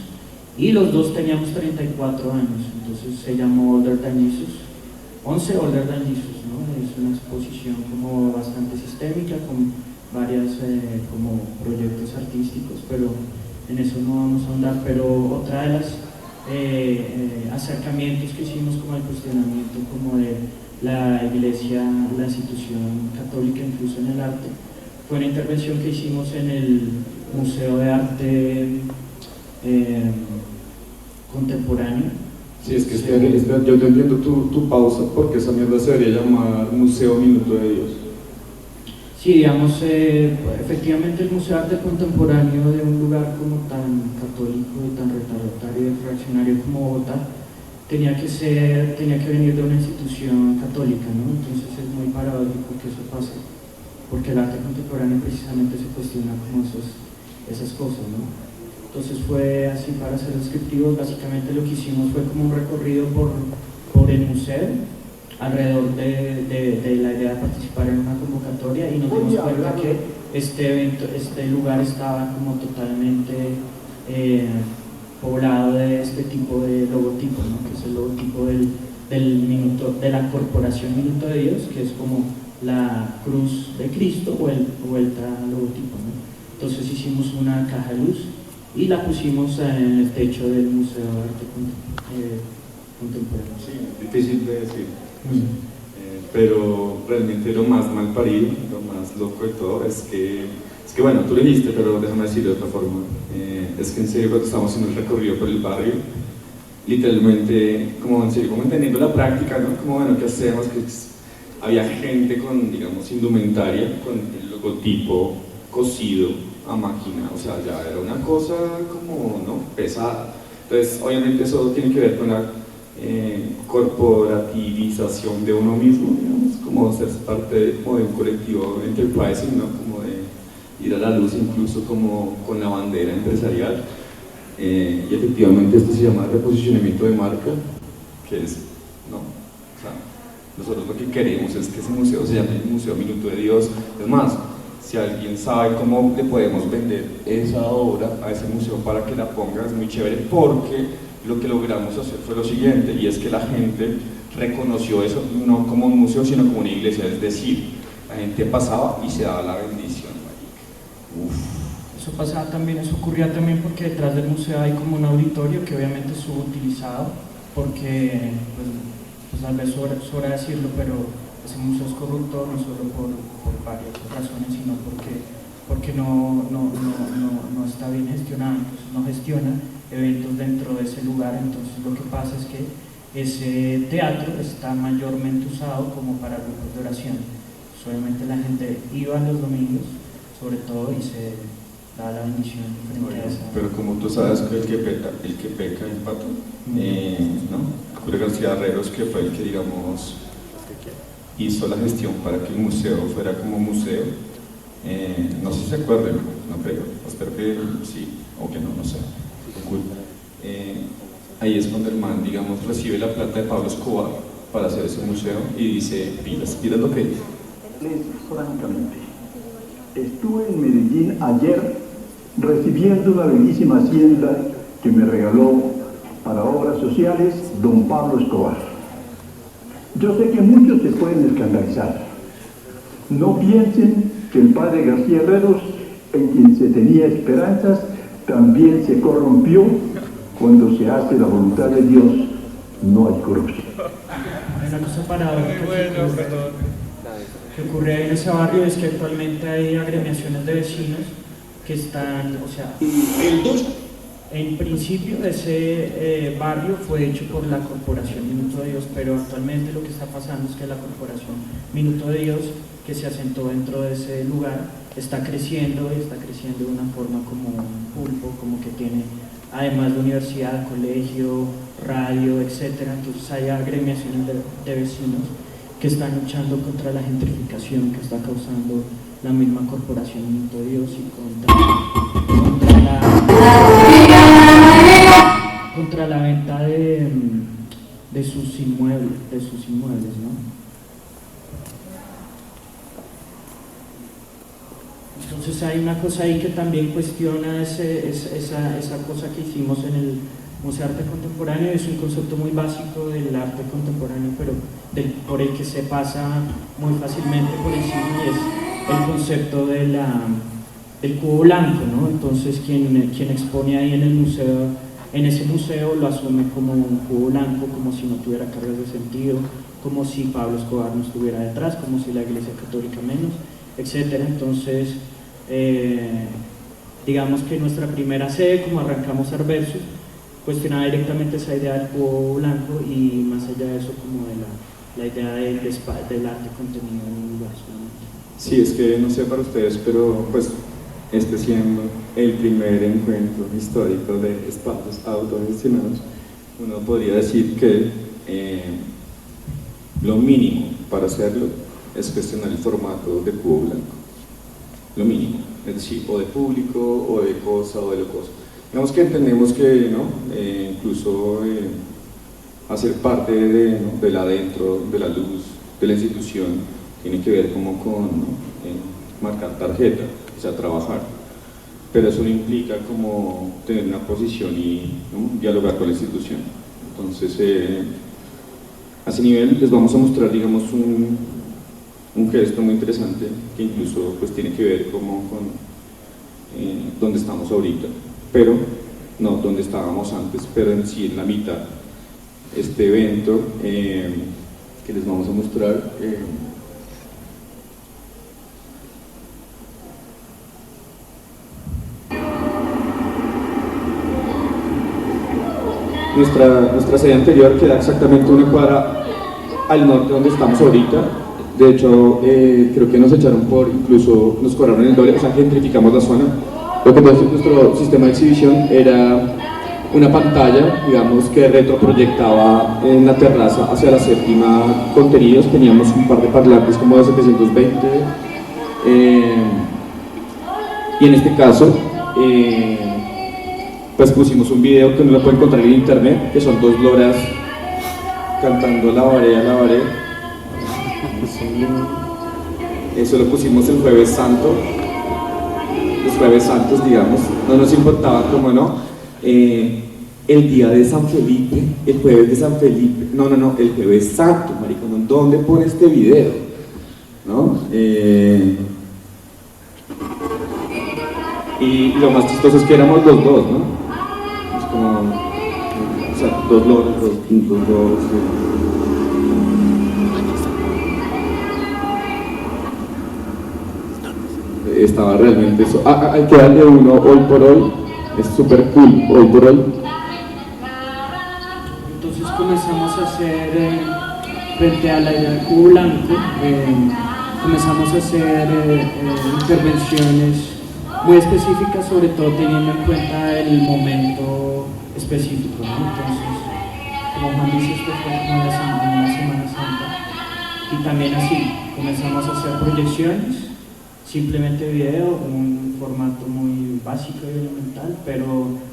y los dos teníamos 34 años, entonces se llamó Older Than Jesus, 11 Older Than Jesus, ¿no? Es una exposición como bastante sistémica con varias como proyectos artísticos, pero en eso no vamos a ahondar. Pero otra de las acercamientos que hicimos como el cuestionamiento como de la iglesia, la institución católica incluso en el arte. Fue una intervención que hicimos en el Museo de Arte Contemporáneo.
Sí, es que espera, yo te entiendo tu pausa, porque esa mierda se debería llamar Museo Minuto de Dios.
Sí, digamos, efectivamente el Museo de Arte Contemporáneo de un lugar como tan católico y tan retardatario y reaccionario como Bogotá tenía que venir de una institución católica, ¿no? Entonces es muy paradójico que eso pase, porque el arte contemporáneo precisamente se cuestiona como esas cosas, ¿no? Entonces fue así, para ser descriptivos, básicamente lo que hicimos fue como un recorrido por el museo, alrededor de la idea de participar en una convocatoria, y nos dimos cuenta que este lugar estaba como totalmente poblado de este tipo de logotipos, ¿no? Que es el logotipo de la Corporación Minuto de Dios, que es como la cruz de Cristo vuelta al logotipo, ¿no? Entonces hicimos una caja de luz y la pusimos en el techo del Museo de Arte Contemporáneo.
Sí, difícil de decir. Pero realmente lo más mal parido, lo más loco de todo es que bueno, tú lo dijiste, pero déjame decirlo de otra forma. Es que en serio, cuando estábamos haciendo el recorrido por el barrio, literalmente, como en serio, como entendiendo la práctica, ¿no? Como, bueno, ¿qué hacemos? Que había gente con, digamos, indumentaria, con el logotipo cosido a máquina, o sea, ya era una cosa como, ¿no? Pesada. Entonces, obviamente eso tiene que ver con la corporativización de uno mismo, digamos, como ser parte de un colectivo enterprising, ¿no? Como de ir a la luz incluso como con la bandera empresarial, y efectivamente esto se llama reposicionamiento de marca, que es, ¿no? O sea, nosotros lo que queremos es que ese museo se llame el Museo Minuto de Dios. Es más, si alguien sabe cómo le podemos vender esa obra a ese museo para que la ponga, es muy chévere, porque lo que logramos hacer fue lo siguiente, y es que la gente reconoció eso no como un museo, sino como una iglesia. Es decir, la gente pasaba y se daba la bendición.
Eso pasaba también, eso ocurría también porque detrás del museo hay como un auditorio que obviamente es subutilizado, porque, pues tal vez sobra decirlo, pero ese museo es corrupto no solo por varias razones, sino porque no está bien gestionado, entonces no gestiona eventos dentro de ese lugar. Entonces lo que pasa es que ese teatro está mayormente usado como para grupos de oración. Solamente la gente iba los domingos, sobre todo, y se da la bendición frente a esa.
Pero como tú sabes que el que peca es pato, ¿no? Julio García Herreros, que fue el que, digamos, hizo la gestión para que el museo fuera como museo, no sé si se acuerdan, no creo, espero que sí, o que no sé. Ahí es cuando el man, digamos, recibe la plata de Pablo Escobar para hacer ese museo y dice, pilas lo que dice.
Francamente, estuve en Medellín ayer recibiendo una bellísima hacienda que me regaló para obras sociales don Pablo Escobar. Yo sé que muchos se pueden escandalizar. No piensen que el padre García Herreros, en quien se tenía esperanzas, también se corrompió. Cuando se hace la voluntad de Dios, no hay corrupción.
Una cosa paradójica que ocurre ahí en ese barrio es que actualmente hay agremiaciones de vecinos que están, o sea, en principio ese barrio fue hecho por la Corporación Minuto de Dios, pero actualmente lo que está pasando es que la Corporación Minuto de Dios, que se asentó dentro de ese lugar, está creciendo y está creciendo de una forma como un pulpo, como que tiene además de universidad, colegio, radio, etc. Entonces hay agremiaciones de vecinos que están luchando contra la gentrificación que está causando la misma Corporación Minuto de Dios y contra la venta de sus inmuebles, ¿no? Entonces hay una cosa ahí que también cuestiona esa cosa que hicimos en el Museo de Arte Contemporáneo. Es un concepto muy básico del arte contemporáneo, pero por el que se pasa muy fácilmente por encima, y es el concepto del cubo blanco, ¿no? Entonces quien expone ahí en el museo en ese museo lo asume como un cubo blanco, como si no tuviera cargas de sentido, como si Pablo Escobar no estuviera detrás, como si la Iglesia Católica menos, etc. Entonces, digamos que nuestra primera sede, como arrancamos Arversus, cuestionaba directamente esa idea del cubo blanco y más allá de eso como de la idea del arte contenido en un lugar solamente.
Sí, es que no sé para ustedes, pero pues este siendo el primer encuentro histórico de espacios autogestionados, uno podría decir que lo mínimo para hacerlo es cuestionar el formato de cubo blanco, lo mínimo, es decir, o de público, o de cosa, o de lo cosa. Digamos que entendemos que ¿no? Incluso hacer parte del adentro, de la luz, de la institución, tiene que ver como con marcar tarjeta, o sea, trabajar. Pero eso no implica como tener una posición y ¿no? dialogar con la institución. Entonces, a ese nivel les vamos a mostrar, digamos, un gesto muy interesante que incluso pues tiene que ver como con donde estamos ahorita, pero no donde estábamos antes, pero en sí en la mitad. Este evento que les vamos a mostrar nuestra sede anterior queda exactamente una cuadra al norte donde estamos ahorita. De hecho, creo que nos echaron incluso nos cobraron el doble, o sea, gentrificamos la zona. Lo que pasa es que nuestro sistema de exhibición era una pantalla, digamos, que retroproyectaba en la terraza hacia la séptima contenidos. Teníamos un par de parlantes como de 720 y en este caso pues pusimos un video que no lo pueden encontrar en internet, que son dos loras cantando la barea, la barea. Eso lo pusimos el Jueves Santo, los Jueves Santos, digamos, no nos importaba como no, el día de San Felipe, el jueves de San Felipe, no, el Jueves Santo, marico, ¿dónde pone este video? ¿No? Y lo más chistoso es que éramos los dos, ¿no? Es como, o sea, dos loros, dos. Estaba realmente eso. Hay que darle uno hoy por hoy, es súper cool, hoy por hoy.
Entonces comenzamos a hacer, frente a la idea del cubo blanco, comenzamos a hacer intervenciones muy específicas, sobre todo teniendo en cuenta el momento específico, ¿no? Entonces, como Juan dice, esto fue como una Semana Santa, y también así, comenzamos a hacer proyecciones, simplemente video, un formato muy básico y elemental, pero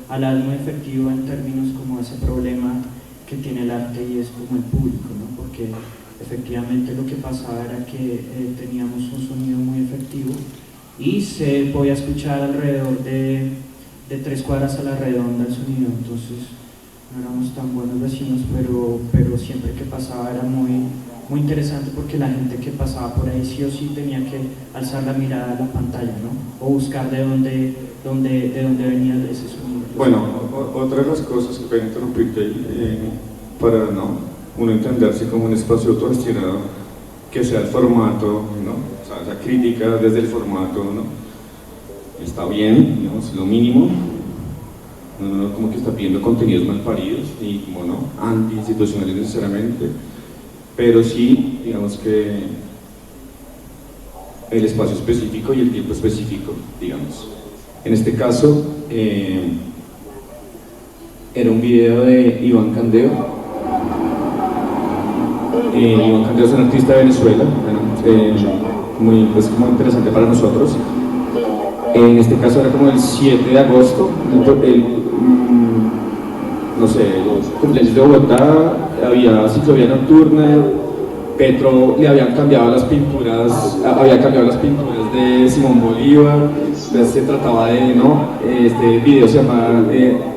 a la vez muy efectivo en términos como ese problema que tiene el arte y es como el público, ¿no? Porque efectivamente lo que pasaba era que teníamos un sonido muy efectivo y se podía escuchar alrededor de 3 cuadras a la redonda el sonido, entonces no éramos tan buenos vecinos, pero siempre que pasaba era muy interesante porque la gente que pasaba por ahí sí o sí tenía que alzar la mirada a la pantalla, ¿no? O buscar de dónde venía ese sonido.
Bueno, otra de las cosas que voy a interrumpirte para uno entenderse como un espacio autogestionado, que sea el formato, ¿no? O sea, la crítica desde el formato, ¿no? Está bien, digamos, lo mínimo. No como que está pidiendo contenidos mal paridos y como no, anti-institucionales necesariamente, pero sí, digamos que el espacio específico y el tiempo específico, digamos. En este caso, era un video de Iván Candeo. Iván Candeo es un artista de Venezuela, muy como interesante para nosotros. En este caso era como el 7 de agosto, no sé, los cumpleaños de Bogotá, había ciclovía nocturna, Petro le habían cambiado las pinturas, de Simón Bolívar, entonces se trataba de, este video se llama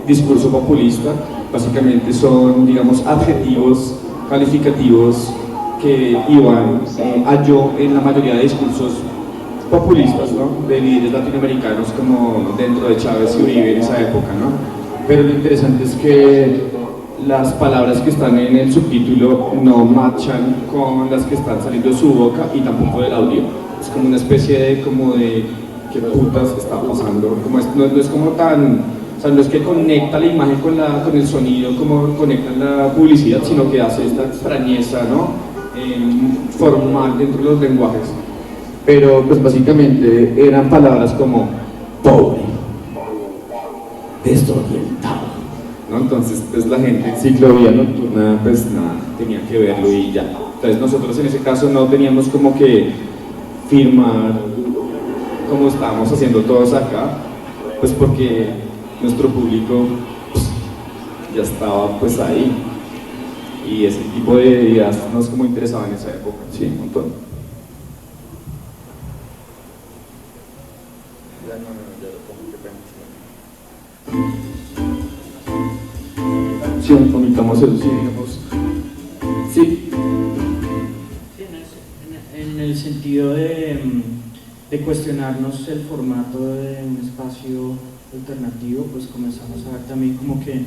discurso populista, básicamente son, digamos, adjetivos calificativos que Iván halló en la mayoría de discursos populistas, ¿no? De líderes latinoamericanos como dentro de Chávez y Uribe en esa época, ¿no? pero lo interesante es que las palabras que están en el subtítulo no machan con las que están saliendo de su boca y tampoco del audio. Es como una especie de, ¿qué putas está pasando? No es como tan, o sea, no es que conecta la imagen con el sonido como conecta la publicidad, sino que hace esta extrañeza, ¿no? Formal dentro de los lenguajes. Pero pues básicamente eran palabras como pobre, desorientado, ¿no? Entonces pues la gente en ciclovía nocturna pues nada, tenía que verlo y ya. Entonces nosotros en ese caso no teníamos como que firmar como estábamos haciendo todos acá, pues porque nuestro público pues, ya estaba pues ahí y ese tipo de ideas nos como interesaba en esa época, sí, un montón. Sí, comentamos eso, sí, digamos. Sí.
Sí, en el sentido de cuestionarnos el formato de un espacio alternativo, pues comenzamos a ver también como que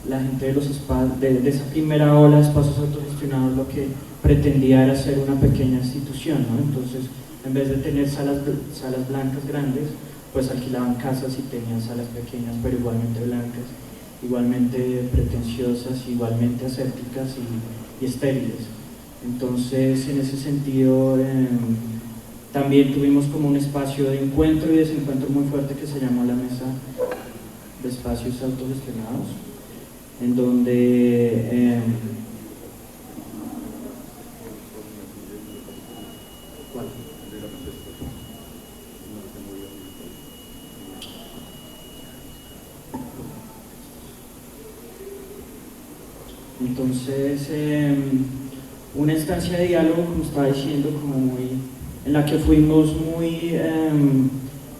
la gente de los espacios, de esa primera ola de espacios autogestionados, lo que pretendía era ser una pequeña institución, ¿no? Entonces, en vez de tener salas blancas grandes, pues alquilaban casas y tenían salas pequeñas, pero igualmente blancas, igualmente pretenciosas, igualmente asépticas y estériles. Entonces, en ese sentido, también tuvimos como un espacio de encuentro y desencuentro muy fuerte que se llamó la Mesa de Espacios Autogestionados, en donde ¿cuál? Entonces, una instancia de diálogo, como estaba diciendo, en la que fuimos muy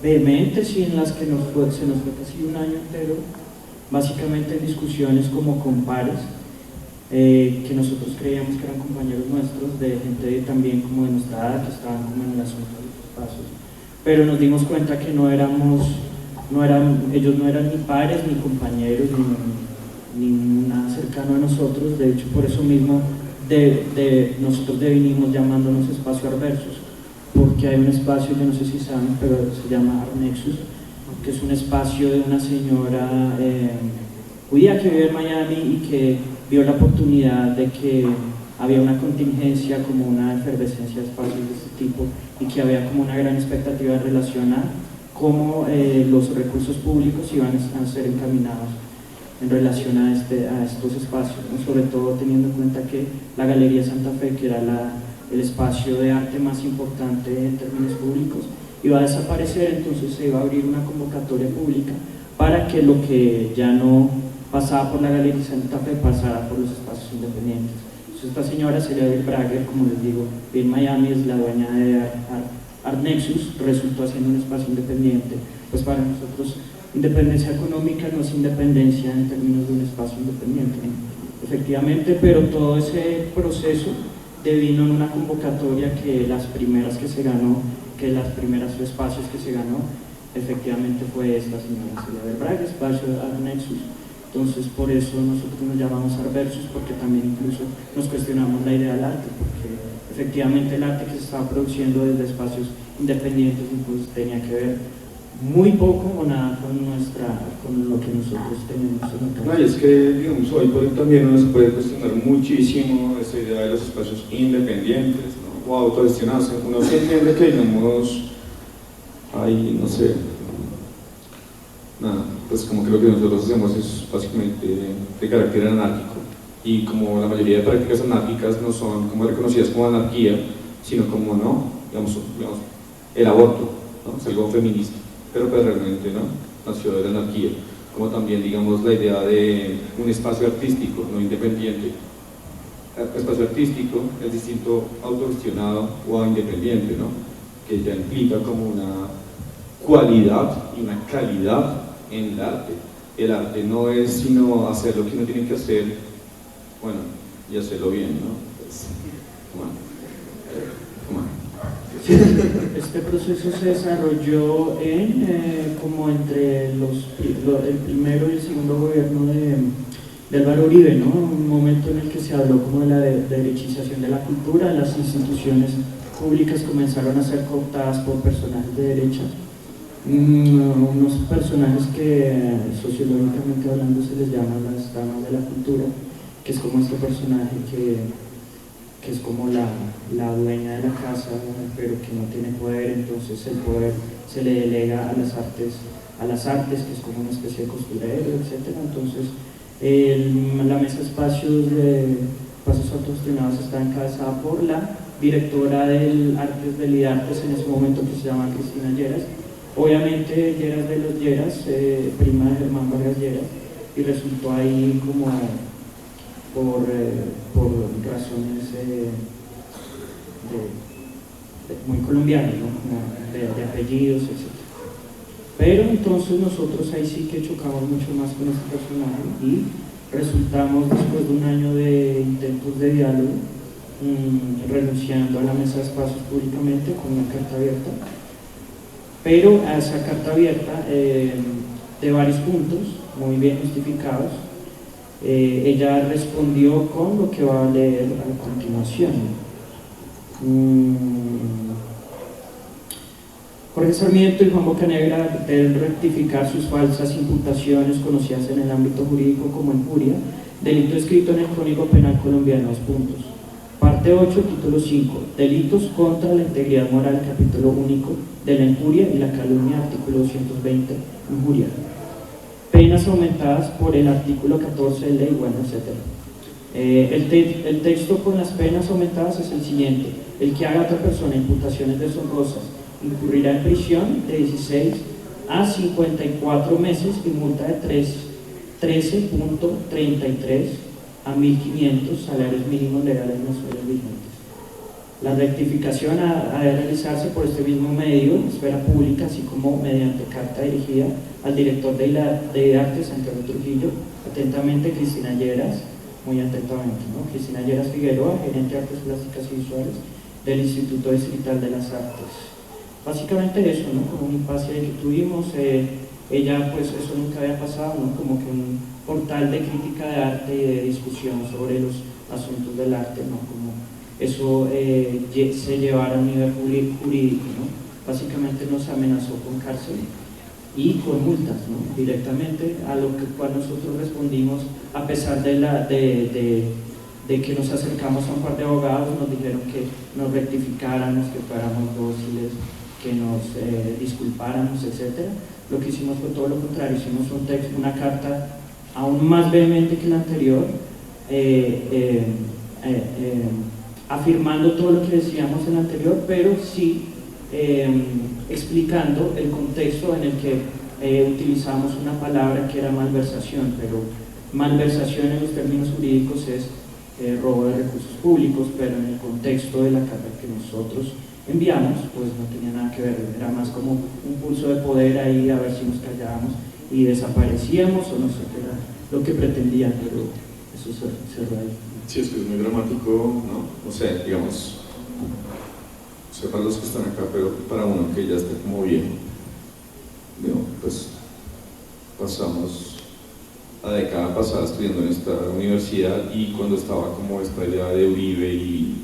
vehementes y en las que se nos fue casi un año entero, básicamente en discusiones como con pares, que nosotros creíamos que eran compañeros nuestros, de gente también como de nuestra edad, que estaban como en el asunto de los espacios, pero nos dimos cuenta que ellos no eran ni pares, ni compañeros, ni nada cercano a nosotros. De hecho, por eso mismo nosotros devinimos llamándonos Espacio Arversus, porque hay un espacio, yo no sé si saben, pero se llama Arnexus, que es un espacio de una señora judía que vive en Miami y que vio la oportunidad de que había una contingencia, como una efervescencia de espacios de este tipo, y que había como una gran expectativa en relación a cómo los recursos públicos iban a ser encaminados en relación a estos espacios, ¿no? Sobre todo teniendo en cuenta que la Galería Santa Fe, que era el espacio de arte más importante en términos públicos, iba a desaparecer. Entonces se iba a abrir una convocatoria pública para que lo que ya no pasaba por la Galería Santa Fe pasara por los espacios independientes. Entonces, esta señora, Celia Brager, como les digo, en Miami, es la dueña de Art Nexus, resultó haciendo un espacio independiente. Pues para nosotros independencia económica no es independencia en términos de un espacio independiente, ¿no? Efectivamente, pero todo ese proceso devino en una convocatoria que las primeras espacios que se ganó, efectivamente fue esta señora Celia de Braga, espacio de Art Nexus. Entonces, por eso nosotros nos llamamos Arversus, porque también incluso nos cuestionamos la idea del arte, porque efectivamente el arte que se estaba produciendo desde espacios independientes pues, tenía que ver muy poco o nada con lo que nosotros tenemos en el campo.
No, y es que, digamos, hoy por hoy también uno se puede cuestionar muchísimo esa idea de los espacios independientes, ¿no? O autogestionados. Uno sí entiende que, digamos, hay, no sé, nada, pues como que lo que nosotros hacemos es básicamente de carácter anárquico, y como la mayoría de prácticas anárquicas no son como reconocidas como anarquía, sino como, ¿no? digamos el aborto, ¿no? Es algo feminista, pero pues realmente no, nació de la anarquía, como también digamos la idea de un espacio artístico no independiente. El espacio artístico es distinto a autogestionado o a independiente, ¿no? Que ya implica como una cualidad y una calidad en el arte. El arte no es sino hacer lo que uno tiene que hacer, bueno, y hacerlo bien, ¿no? Pues,
Este proceso se desarrolló como entre el primero y el segundo gobierno de Álvaro Uribe, ¿no? Un momento en el que se habló como de la derechización de la cultura, las instituciones públicas comenzaron a ser cooptadas por personajes de derecha, unos personajes que sociológicamente hablando se les llama las damas de la cultura, que es como este personaje que es como la dueña de la casa, pero que no tiene poder, entonces el poder se le delega a las artes, que es como una especie de costurero, etc. Entonces la mesa de espacios autogestionados está encabezada por la directora del IDARTES en ese momento, que se llama Cristina Lleras. Obviamente Lleras de los Lleras, prima de Germán Vargas Lleras, y resultó ahí como por razones muy colombianas, ¿no? de apellidos, etc. Pero entonces nosotros ahí sí que chocamos mucho más con este personaje y resultamos, después de un año de intentos de diálogo, renunciando a la mesa de espacios públicamente con una carta abierta. Pero a esa carta abierta, de varios puntos, muy bien justificados, ella respondió con lo que va a leer a continuación. Jorge Sarmiento y Juan Bocanegra deben rectificar sus falsas imputaciones conocidas en el ámbito jurídico como injuria, delito escrito en el Código Penal colombiano, 2 puntos. Parte 8, título 5, delitos contra la integridad moral, capítulo único, de la injuria y la calumnia, artículo 220, injuria. Penas aumentadas por el artículo 14 de ley, bueno, etc. El texto con las penas aumentadas es el siguiente: el que haga a otra persona imputaciones deshonrosas incurrirá en prisión de 16 a 54 meses y multa de 13.33 a 1.500 salarios mínimos legales mensuales vigentes. La rectificación ha de realizarse por este mismo medio, esfera pública, así como mediante carta dirigida al director de IDARTES, Santiago Trujillo. Atentamente, Cristina Lleras, muy atentamente, ¿no? Cristina Lleras Figueroa, gerente de Artes Plásticas y Visuales del Instituto Distrital de las Artes. Básicamente eso, ¿no? Como un impasse que tuvimos, ella, pues eso nunca había pasado, ¿no? Como que un portal de crítica de arte y de discusión sobre los asuntos del arte, ¿no? Como eso se llevara a un nivel jurídico, ¿no? Básicamente nos amenazó con cárcel y con multas, ¿no? Directamente, a lo cual nosotros respondimos, a pesar de que nos acercamos a un par de abogados, nos dijeron que nos rectificáramos, que fuéramos dóciles, que nos disculpáramos, etc. Lo que hicimos fue todo lo contrario, hicimos un texto, una carta aún más vehemente que la anterior, afirmando todo lo que decíamos en la anterior, pero sí explicando el contexto en el que utilizamos una palabra que era malversación, pero malversación en los términos jurídicos es robo de recursos públicos, pero en el contexto de la carta que nosotros enviamos, pues no tenía nada que ver, era más como un pulso de poder ahí, a ver si nos callábamos y desaparecíamos o no sé qué era lo que pretendían, pero eso se ahí.
Sí, es que es muy dramático, ¿no? O sea, digamos, o sea, para los que están acá, pero para uno que ya está como bien, digo, pues pasamos la década pasada estudiando en esta universidad y cuando estaba como esta idea de Uribe y,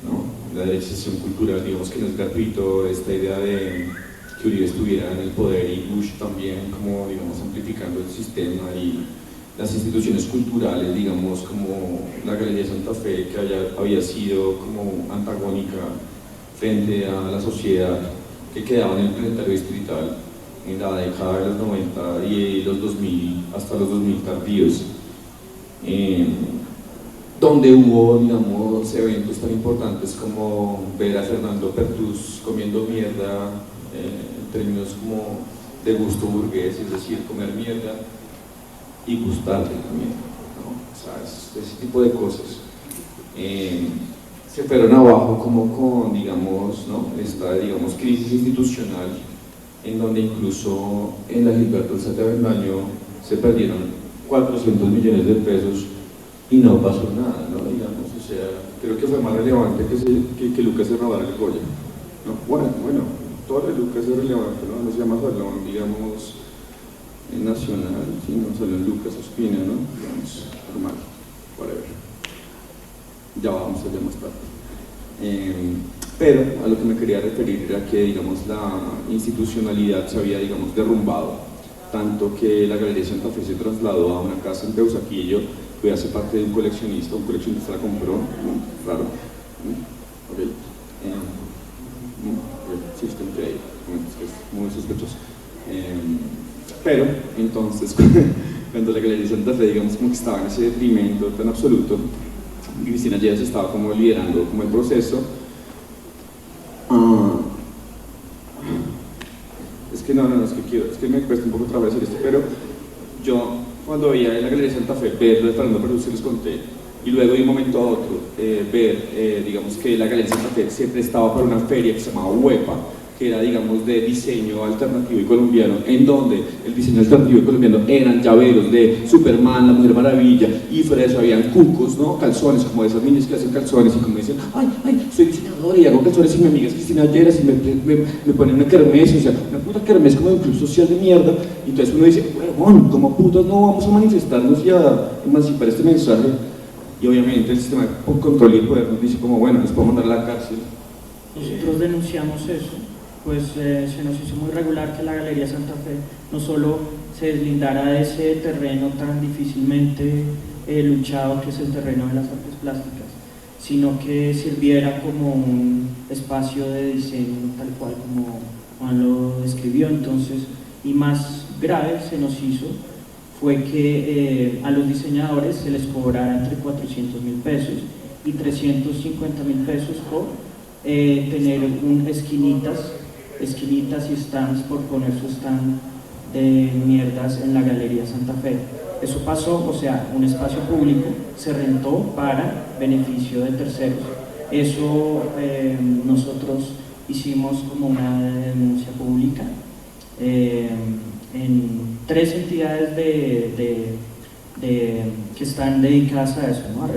¿no? La derechización cultural, digamos que no es gratuito, esta idea de que Uribe estuviera en el poder y Bush también como, digamos, amplificando el sistema y las instituciones culturales, digamos, como la Galería de Santa Fe, que había sido como antagónica frente a la sociedad que quedaba en el planetario distrital en la década de los 90 y los 2000, hasta los 2000 tardíos, donde hubo, digamos, eventos tan importantes como ver a Fernando Pertús comiendo mierda, en términos como de gusto burgués, es decir, comer mierda y gustarte también, ¿no? O sea, ese tipo de cosas se fueron abajo como con, digamos, ¿no? Esta, digamos, crisis institucional en donde incluso en la Gilberto Alzate Avendaño se perdieron 400 millones de pesos y no pasó nada, ¿no? Digamos, o sea, creo que fue más relevante que Lucas se robara el Goya, No, bueno, toda la Lucas es relevante, ¿no? No se llama salón, digamos, nacional, sino salón Lucas Ospina, ¿no? Digamos, normal, whatever. Ya vamos allá más tarde. Pero a lo que me quería referir era que, digamos, la institucionalidad se había, digamos, derrumbado, tanto que la Galería Santa Fe se trasladó a una casa en Teusaquillo, que hace parte de un coleccionista la compró, raro, ok. Sí, está increíble, es muy sospechoso. Pero entonces, cuando la Galería Santa Fe, digamos, como que estaba en ese detrimento tan absoluto, Cristina Lleras estaba como liderando como el proceso. Es que me cuesta un poco otra vez hacer esto, pero yo cuando veía en la Galería Santa Fe ver lo de Fernando Peruzzi, les conté, y luego de un momento a otro ver, digamos, que la Galería Santa Fe se prestaba para una feria que se llamaba Huepa, que era, digamos, de diseño alternativo y colombiano, en donde el diseño alternativo y colombiano eran llaveros de Superman, la Mujer Maravilla, y fuera de eso habían cucos, ¿no? Calzones, como esas niñas que hacen calzones y como dicen, ay, soy diseñador y hago calzones y mi amiga es Cristina Lleras y me ponen una kermés, o sea, una puta kermés como de un club social de mierda, y entonces uno dice, bueno, como putas no vamos a manifestarnos y a emancipar este mensaje, y obviamente el sistema de control y poder nos dice como, bueno, nos podemos mandar a la cárcel.
Nosotros denunciamos eso. Pues se nos hizo muy regular que la Galería Santa Fe no solo se deslindara de ese terreno tan difícilmente luchado que es el terreno de las artes plásticas, sino que sirviera como un espacio de diseño tal cual como Juan lo describió. Entonces, y más grave se nos hizo fue que a los diseñadores se les cobrara entre 400.000 pesos y 350.000 pesos por tener esquinitas y stands por poner su stand de mierdas en la Galería Santa Fe. Eso pasó, o sea, un espacio público se rentó para beneficio de terceros. Eso nosotros hicimos como una denuncia pública en 3 entidades que están dedicadas a eso, ¿no? a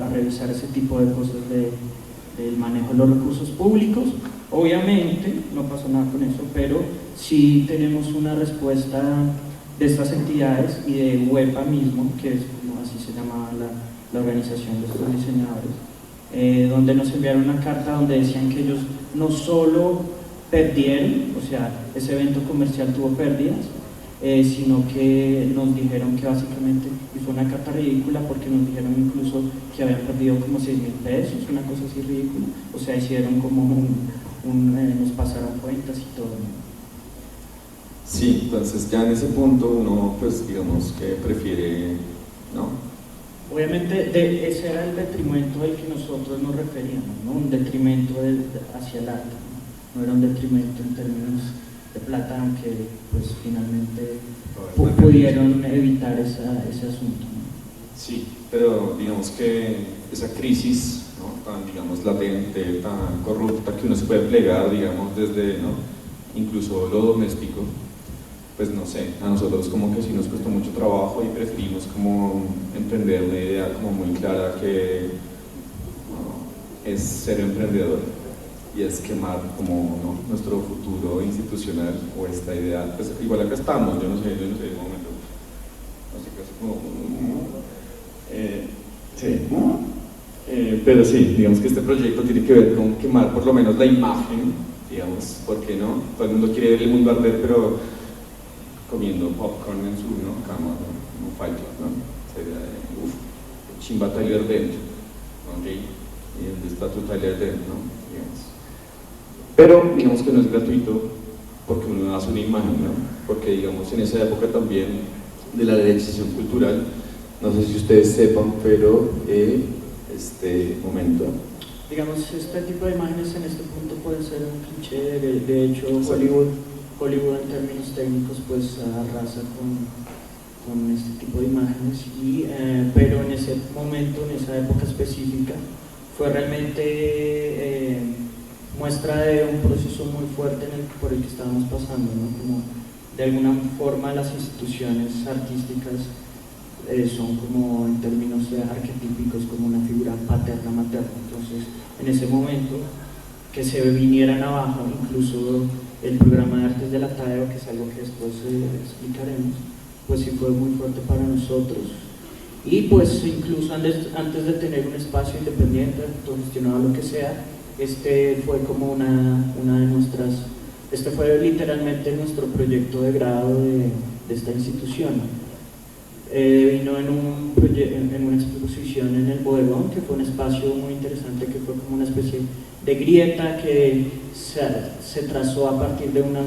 revisar ese tipo de cosas del manejo de los recursos públicos. Obviamente no pasó nada con eso, pero sí tenemos una respuesta de estas entidades y de Huepa mismo, que es como así se llamaba la organización de estos diseñadores, donde nos enviaron una carta donde decían que ellos no solo perdieron, o sea, ese evento comercial tuvo pérdidas, sino que nos dijeron que básicamente, y fue una carta ridícula porque nos dijeron incluso que habían perdido como 6.000 pesos, una cosa así ridícula, o sea, hicieron como nos pasaron cuentas y todo, ¿no?
Sí, entonces ya en ese punto uno, pues digamos que prefiere, ¿no?
Obviamente ese era el detrimento del que nosotros nos referíamos, ¿no? Un detrimento hacia el arte, ¿no? No era un detrimento en términos de plata, aunque pues finalmente pudieron evitar ese asunto, ¿no?
Sí, pero digamos que esa crisis, ¿no? Tan, digamos, latente, tan corrupta, que uno se puede plegar, digamos, desde, ¿no? Incluso lo doméstico, pues no sé, a nosotros como que sí nos costó mucho trabajo y preferimos como emprender una idea como muy clara que es ser emprendedor y es quemar como, ¿no? nuestro futuro institucional o esta idea, pues igual acá estamos, yo no sé en un momento, así que es como, sí, pero sí, digamos que este proyecto tiene que ver con quemar por lo menos la imagen, digamos, porque no, todo el mundo quiere ver el mundo arder, pero comiendo popcorn en su cama, ¿no? Fight Club, ¿no? Sería de, chimba Tyler Dent, ¿ok? Y el estatus Tyler Dent, ¿no? Digamos. Pero digamos que no es gratuito porque uno hace una imagen, ¿no? Porque digamos en esa época también de la derechización cultural, no sé si ustedes sepan, pero este momento.
Digamos, este tipo de imágenes en este punto pueden ser un cliché, de hecho Hollywood en términos técnicos pues arrasa con este tipo de imágenes, pero en ese momento, en esa época específica, fue realmente muestra de un proceso muy fuerte por el que estábamos pasando, ¿no? Como de alguna forma las instituciones artísticas son como en términos arquetípicos como una figura paterna-materna. Entonces en ese momento que se vinieran abajo, incluso el programa de artes de la TADEO, que es algo que después explicaremos, pues sí fue muy fuerte para nosotros. Y pues incluso antes de tener un espacio independiente, autogestionado, lo que sea, este fue como una de nuestras, este fue literalmente nuestro proyecto de grado de esta institución. Vino en una exposición en el Bodegón, que fue un espacio muy interesante, que fue como una especie de grieta que se trazó a partir de unas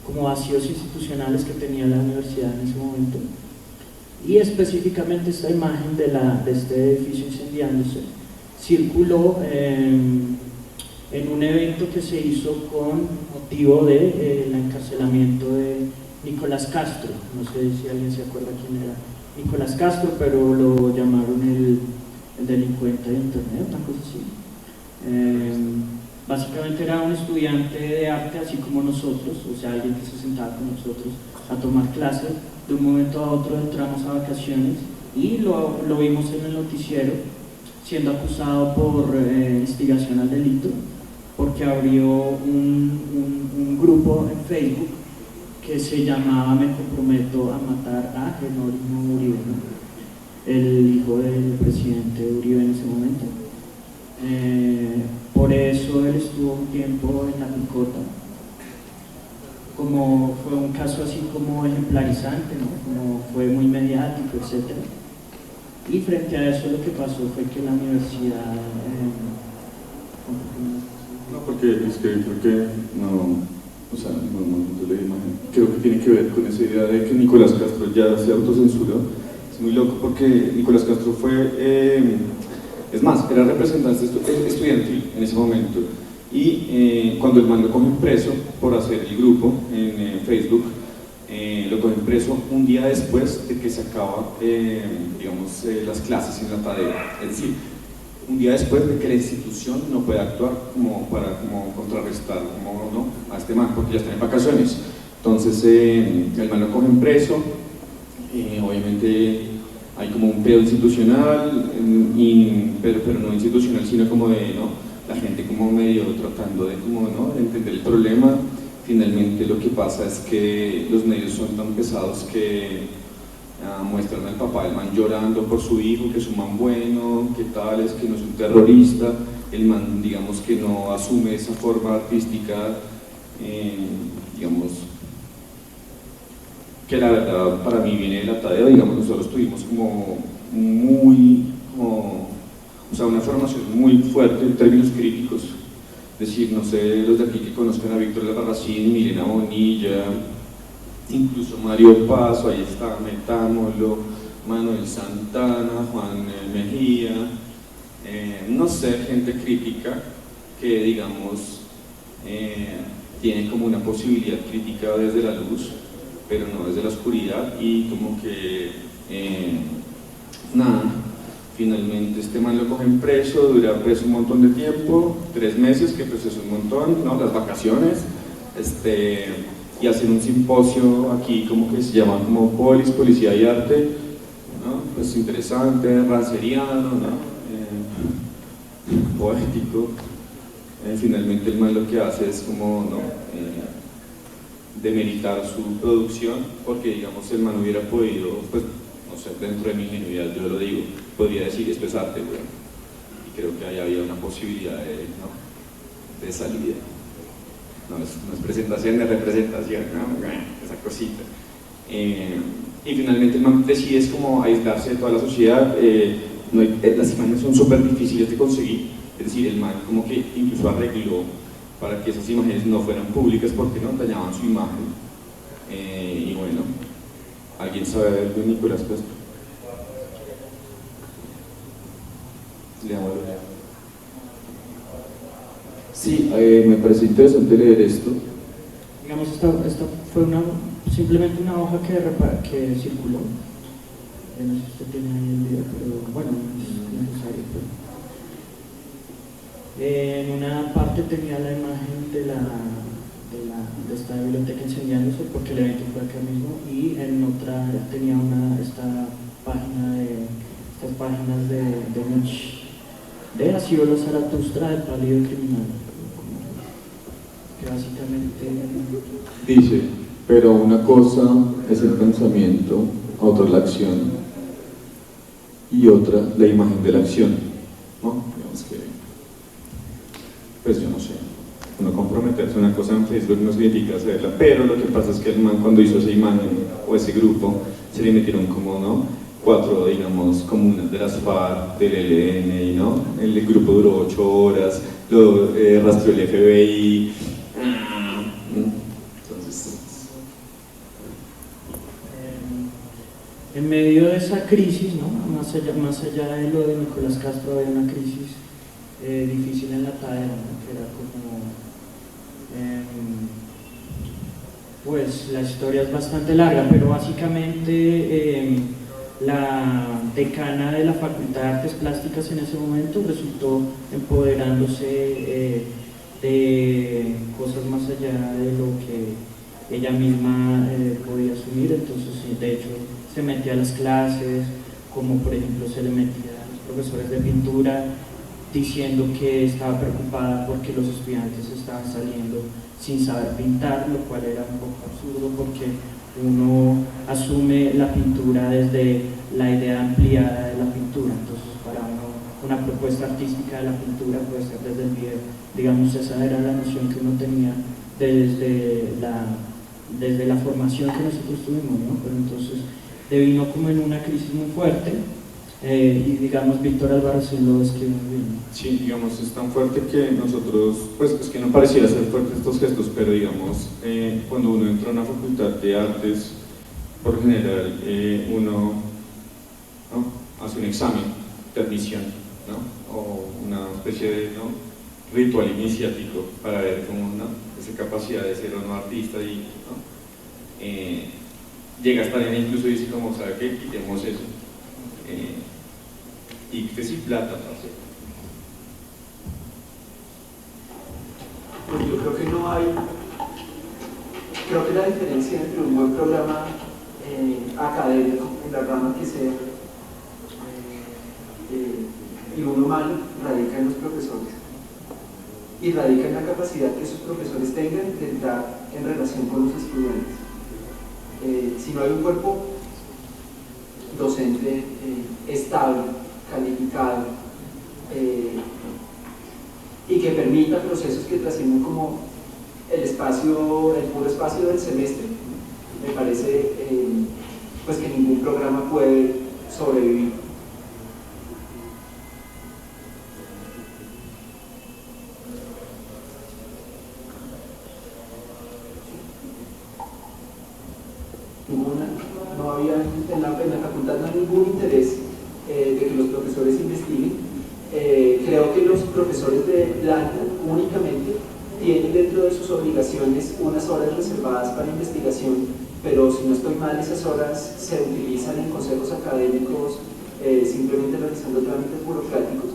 como vacíos institucionales que tenía la universidad en ese momento. Y específicamente esta imagen de este edificio incendiándose circuló en un evento que se hizo con motivo del encarcelamiento de Nicolás Castro. No sé si alguien se acuerda quién era Nicolás Castro, pero lo llamaron el delincuente de internet, una cosa así. Básicamente era un estudiante de arte así como nosotros, o sea, alguien que se sentaba con nosotros a tomar clases. De un momento a otro entramos a vacaciones y lo vimos en el noticiero siendo acusado por instigación al delito, porque abrió un grupo en Facebook que se llamaba Me comprometo a matar a Jerónimo Uribe, ¿no? El hijo del presidente Uribe en ese momento. Por eso él estuvo un tiempo en la picota, como fue un caso así como ejemplarizante, ¿no? Como fue muy mediático, etc. Y frente a eso lo que pasó fue que la universidad...
no, porque es que creo que no, o sea, no le imagen. Creo que tiene que ver con esa idea de que Nicolás Castro ya se autocensuró. Es muy loco porque Nicolás Castro fue, es más, era representante estudiantil en ese momento. Y cuando el man lo cogen preso por hacer el grupo en Facebook, lo cogen preso un día después de que se acaba, digamos, las clases en la TADEO. Es decir, un día después de que la institución no puede actuar como contrarrestar ¿no? a este man, porque ya están en vacaciones. Entonces el man lo cogen preso, obviamente hay como un pedo institucional, pero no institucional, sino como de, ¿no? La gente como medio tratando de, ¿no? de entender el problema. Finalmente lo que pasa es que los medios son tan pesados que muestran al papá del man llorando por su hijo, que es un man bueno, que tal, es que no es un terrorista. El man, digamos, que no asume esa forma artística, digamos, que la verdad para mí viene de la TADEO. Digamos, nosotros tuvimos como o sea, una formación muy fuerte en términos críticos. Es decir, no sé, los de aquí que conozcan a Víctor Albarracín, Milena Bonilla, incluso Mario Paso, ahí está, Metámolo, Manuel Santana, Juan Mejía, no sé, gente crítica que, digamos, tiene como una posibilidad crítica desde la luz, pero no desde la oscuridad, y como que, nada. Finalmente este man lo cogen preso, dura preso un montón de tiempo, 3 meses, que pues es un montón, ¿no? Las vacaciones, y hacen un simposio aquí como que se llama como Policía y Arte, ¿no? Pues interesante, ranceriano, ¿no? Poético. Finalmente el man lo que hace es como, ¿no? Demeritar su producción, porque digamos el man hubiera podido, pues, no sé, dentro de mi ingenuidad yo lo digo, podría decir esto es arte, bueno, y creo que ahí había una posibilidad de salida. No es presentación, es representación, ¿no? Esa cosita. Y finalmente el man decide es como aislarse de toda la sociedad. Las imágenes son súper difíciles de conseguir, es decir, el man como que incluso arregló para que esas imágenes no fueran públicas porque no dañaban su imagen. Y bueno, ¿alguien sabe de Nicolás Castro? Sí, me parece interesante leer esto.
Digamos, esta fue simplemente una hoja que circuló. No sé si usted tiene ahí el video, pero bueno, no es necesario. En una parte tenía la imagen de esta biblioteca incendiándose porque el evento fue acá mismo, y en otra tenía estas páginas de Nietzsche, de ha sido la Zaratustra del pálido criminal, que básicamente
Dice, pero una cosa es el pensamiento, otra la acción y otra la imagen de la acción, ¿no? Digamos que, pues yo no sé, uno comprometerse a una cosa en Facebook no significa hacerla, pero lo que pasa es que el man cuando hizo esa imagen o ese grupo se le metieron como, ¿no? 4, digamos, comunas de las FARC, del ELN, y ¿no? El grupo duró 8 horas, lo rastreó el FBI. Entonces,
en medio de esa crisis, ¿no? Más allá de lo de Nicolás Castro, había una crisis difícil en la tarea, ¿no? Que era como pues la historia es bastante larga, pero básicamente la decana de la Facultad de Artes Plásticas en ese momento resultó empoderándose de cosas más allá de lo que ella misma podía asumir. Entonces de hecho se metía a las clases, como por ejemplo se le metía a los profesores de pintura diciendo que estaba preocupada porque los estudiantes estaban saliendo sin saber pintar, lo cual era un poco absurdo porque uno asume la pintura desde la idea ampliada de la pintura. Entonces para uno una propuesta artística de la pintura puede ser desde el video, digamos, esa era la noción que uno tenía desde la formación que nosotros tuvimos, ¿no? Pero entonces devino como en una crisis muy fuerte. Y digamos, Víctor Albarracín lo describe muy bien.
Sí, digamos, es tan fuerte que nosotros, pues es que no pareciera ser fuertes estos gestos, pero digamos, cuando uno entra a una facultad de artes, por general, uno ¿no? hace un examen de admisión, ¿no? O una especie de ¿no? ritual iniciático para ver cómo ¿no? esa capacidad de ser o no artista y ¿no? llega hasta ahí, incluso dice como, ¿sabe qué? Quitemos eso. Y que sí plata, no sé.
Pues yo creo que no hay, creo que la diferencia entre un buen programa académico en la rama que sea y uno malo radica en los profesores y radica en la capacidad que esos profesores tengan de entrar en relación con los estudiantes. Si no hay un cuerpo docente estable, calificado y que permita procesos que trasciendan como el puro espacio del semestre, me parece pues que ningún programa puede sobrevivir. No había en la facultad no hay ningún interés de que los profesores investiguen. Creo que los profesores de blanco únicamente tienen dentro de sus obligaciones unas horas reservadas para investigación, pero si no estoy mal, esas horas se utilizan en consejos académicos simplemente realizando trámites burocráticos.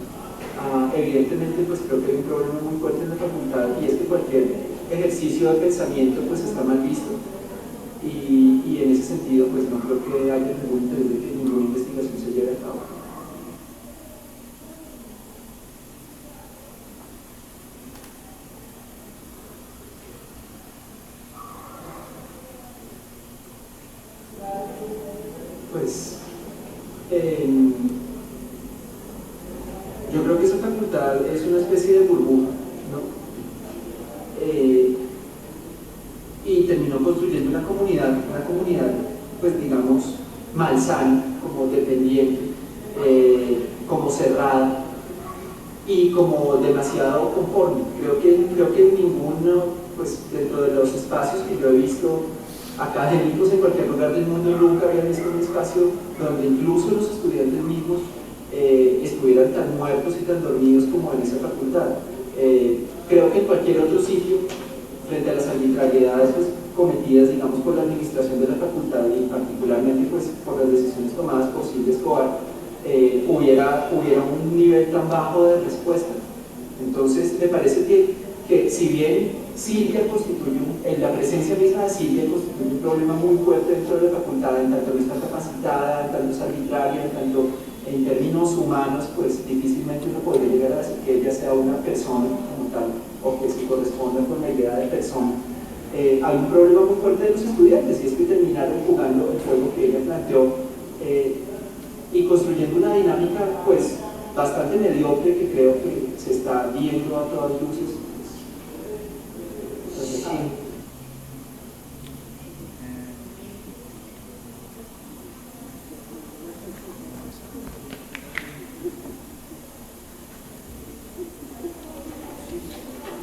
Evidentemente, pues creo que hay un problema muy fuerte en la facultad y es que cualquier ejercicio de pensamiento pues está mal visto. Y en ese sentido, pues no creo que haya ningún interés de que ninguna investigación se lleve a cabo. Pues yo creo que esa facultad es una especie de burbuja, ¿no? Y terminó construyendo una comunidad pues digamos malsana, como dependiente, como cerrada y como demasiado conforme. Creo que ninguno, pues dentro de los espacios que yo he visto académicos en cualquier lugar del mundo, nunca había visto un espacio donde incluso los estudiantes mismos estuvieran tan muertos y tan dormidos como en esa facultad. Creo que en cualquier otro sitio, frente a las arbitrariedades pues, cometidas, digamos, por la administración de la facultad y particularmente pues, por las decisiones tomadas por Silvia Escobar, hubiera un nivel tan bajo de respuesta. Entonces, me parece que si bien Silvia la presencia misma de Silvia constituye un problema muy fuerte dentro de la facultad, en tanto no está capacitada, en tanto es arbitraria, en tanto en términos humanos, pues difícilmente uno podría llegar a decir que ella sea una persona como tal, o que se corresponda con la idea de persona. Hay un problema muy fuerte de los estudiantes, y es que terminaron jugando el juego que ella planteó y construyendo una dinámica pues bastante mediocre, que creo que se está viendo a todas luces.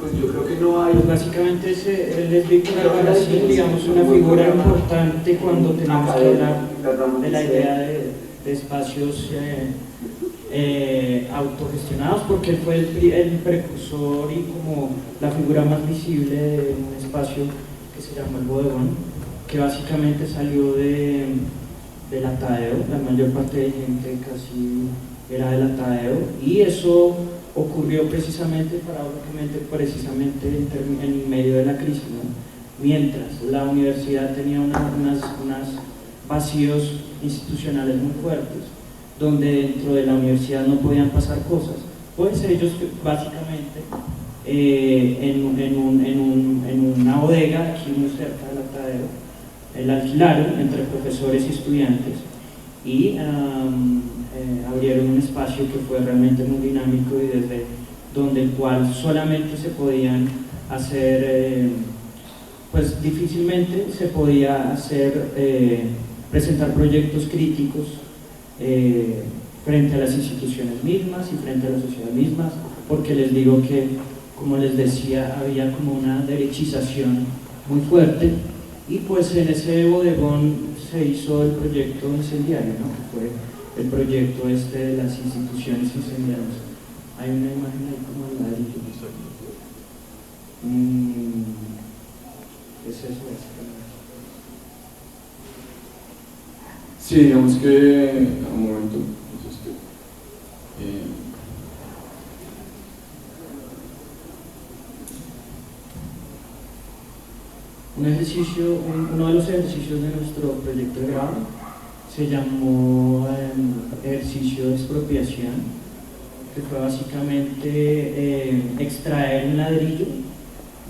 Pues yo creo que no hay.
Pues básicamente él es Víctor Albarracín, digamos, una figura importante cuando tenemos que hablar de la idea de espacios autogestionados, porque él fue el precursor y como la figura más visible de un espacio que se llama el Bodegón, que básicamente salió del Atadeo. La mayor parte de gente casi era del Atadeo, y eso ocurrió precisamente, paradójicamente, en medio de la crisis, ¿no? Mientras la universidad tenía unos vacíos institucionales muy fuertes, donde dentro de la universidad no podían pasar cosas, pues ellos básicamente en una bodega aquí muy cerca del Atadeo, el alquilaron entre profesores y estudiantes, y abrieron un espacio que fue realmente muy dinámico, y desde donde el cual solamente se podían hacer, pues difícilmente se podía hacer, presentar proyectos críticos frente a las instituciones mismas y frente a la sociedad mismas, porque les digo que, como les decía, había como una derechización muy fuerte, y pues en ese bodegón se hizo el proyecto incendiario, ¿no? Que fue el proyecto de las instituciones incendiarias. Hay una imagen ahí como al ladrillo. ¿Qué es eso básicamente?
Sí, digamos que un momento.
Uno de los ejercicios de nuestro proyecto de grado se llamó ejercicio de expropiación, que fue básicamente extraer un ladrillo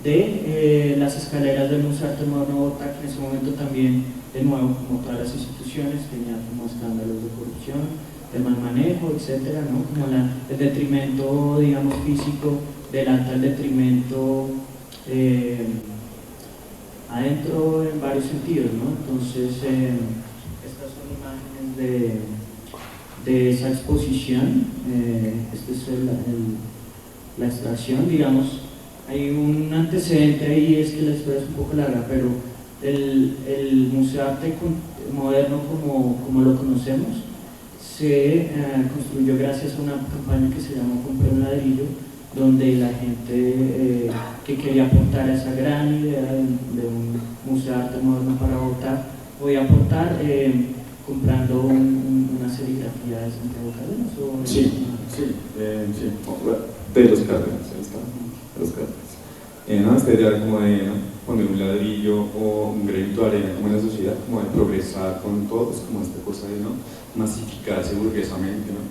de las escaleras del Museo de Arte Moderno de Bogotá, que en ese momento también, de nuevo, como todas las instituciones, tenía como escándalos de corrupción, de mal manejo, etcétera, ¿no? Como el detrimento, digamos, físico delata el detrimento adentro en varios sentidos, ¿no? Entonces, estas son imágenes de esa exposición. Esta es la extracción, digamos. Hay un antecedente ahí, es que la historia es un poco larga, pero el Museo de Arte Moderno, como lo conocemos, se construyó gracias a una campaña que se llamó Compré un ladrillo, donde la gente que quería aportar a esa gran idea de un Museo de Arte Moderno para Bogotá podía aportar comprando una serigrafía de Santiago Cárdenas.
Sí, de los Cárdenas. No, esta idea como de poner un ladrillo o un granito de arena como en la sociedad, como de progresar con todos, como esta cosa de masificarse burguesamente, ¿no?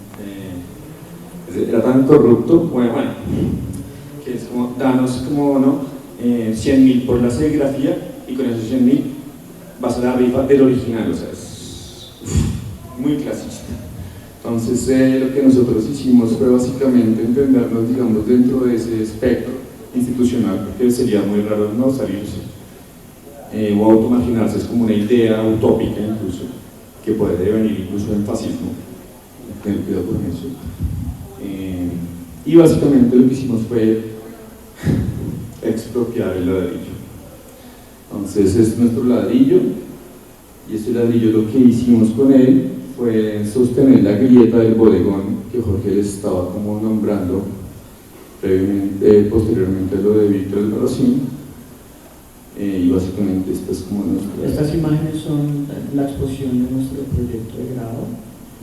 Era tan corrupto, bueno, que es como, danos como, ¿no? 100.000 por la serigrafía, y con esos 100.000 vas a la rifa del original, o sea, es muy clasista. Entonces, lo que nosotros hicimos fue básicamente entendernos, digamos, dentro de ese espectro institucional, porque sería muy raro no salirse o automarginarse, es como una idea utópica incluso, que puede devenir incluso en fascismo. Tener cuidado con eso. Y básicamente lo que hicimos fue expropiar el ladrillo. Entonces es nuestro ladrillo, y ese ladrillo lo que hicimos con él fue sostener la grieta del bodegón que Jorge les estaba como nombrando posteriormente a lo de Víctor Albarracín, y básicamente esta es como nuestra...
Estas imágenes son la exposición de nuestro proyecto de grado.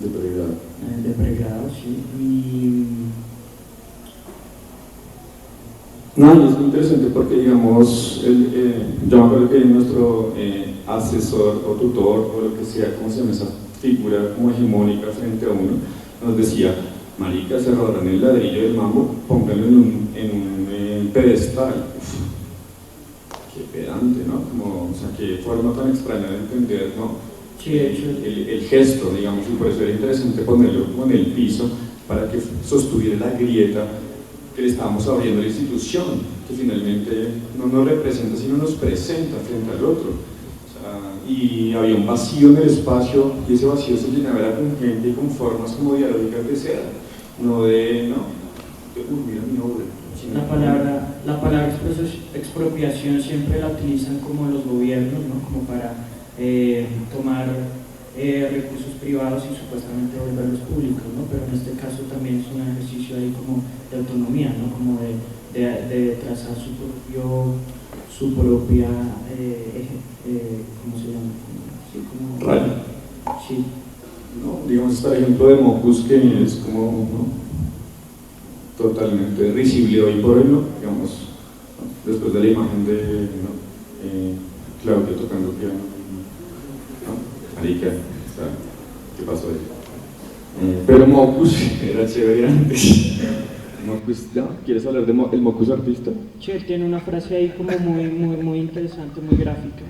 De pregrado.
De pregrado, sí.
No, y es muy interesante porque, digamos, yo me acuerdo que nuestro asesor o tutor, o lo que sea, ¿cómo se llama esa figura como hegemónica frente a uno? nos decía, marica, se robaron el ladrillo del mambo, pónganlo en un pedestal. Uf, qué pedante, ¿no? Como, o sea, qué forma tan extraña de entender, ¿no?
Sí,
el gesto, digamos, y por eso era interesante ponerlo como en el piso para que sostuviera la grieta que le estábamos abriendo a la institución, que finalmente no nos representa, sino nos presenta frente al otro. O sea, y había un vacío en el espacio, y ese vacío se llenaba con gente y con formas como dialógicas de seda, no de, mira mi obra.
La palabra expropiación siempre la utilizan como los gobiernos, ¿no? Como para tomar recursos privados y supuestamente volverlos públicos, ¿no? Pero en este caso también es un ejercicio ahí como de autonomía, ¿no? Como de trazar su propia, ¿cómo se llama? Sí, como...
Raya.
Sí.
¿No? Digamos, está el ejemplo de Mocus, que es como, ¿no? Totalmente risible hoy por hoy, ¿no? Digamos, ¿no? Después de la imagen de Claudio tocando piano, ¿no? Marica, ¿qué pasó ahí? Pero Mocus era chévere antes. Mocus, ¿ya? ¿Quieres hablar del Mocus artista?
Sí, él tiene una frase ahí como muy interesante, muy gráfica.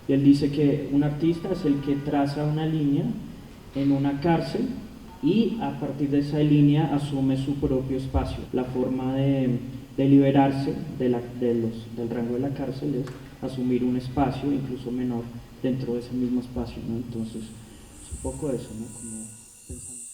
Y él dice que un artista es el que traza una línea en una cárcel y a partir de esa línea asume su propio espacio. La forma de liberarse del rango de la cárcel es asumir un espacio, incluso menor, dentro de ese mismo espacio, ¿no? Entonces, es un poco eso, ¿no? Como pensando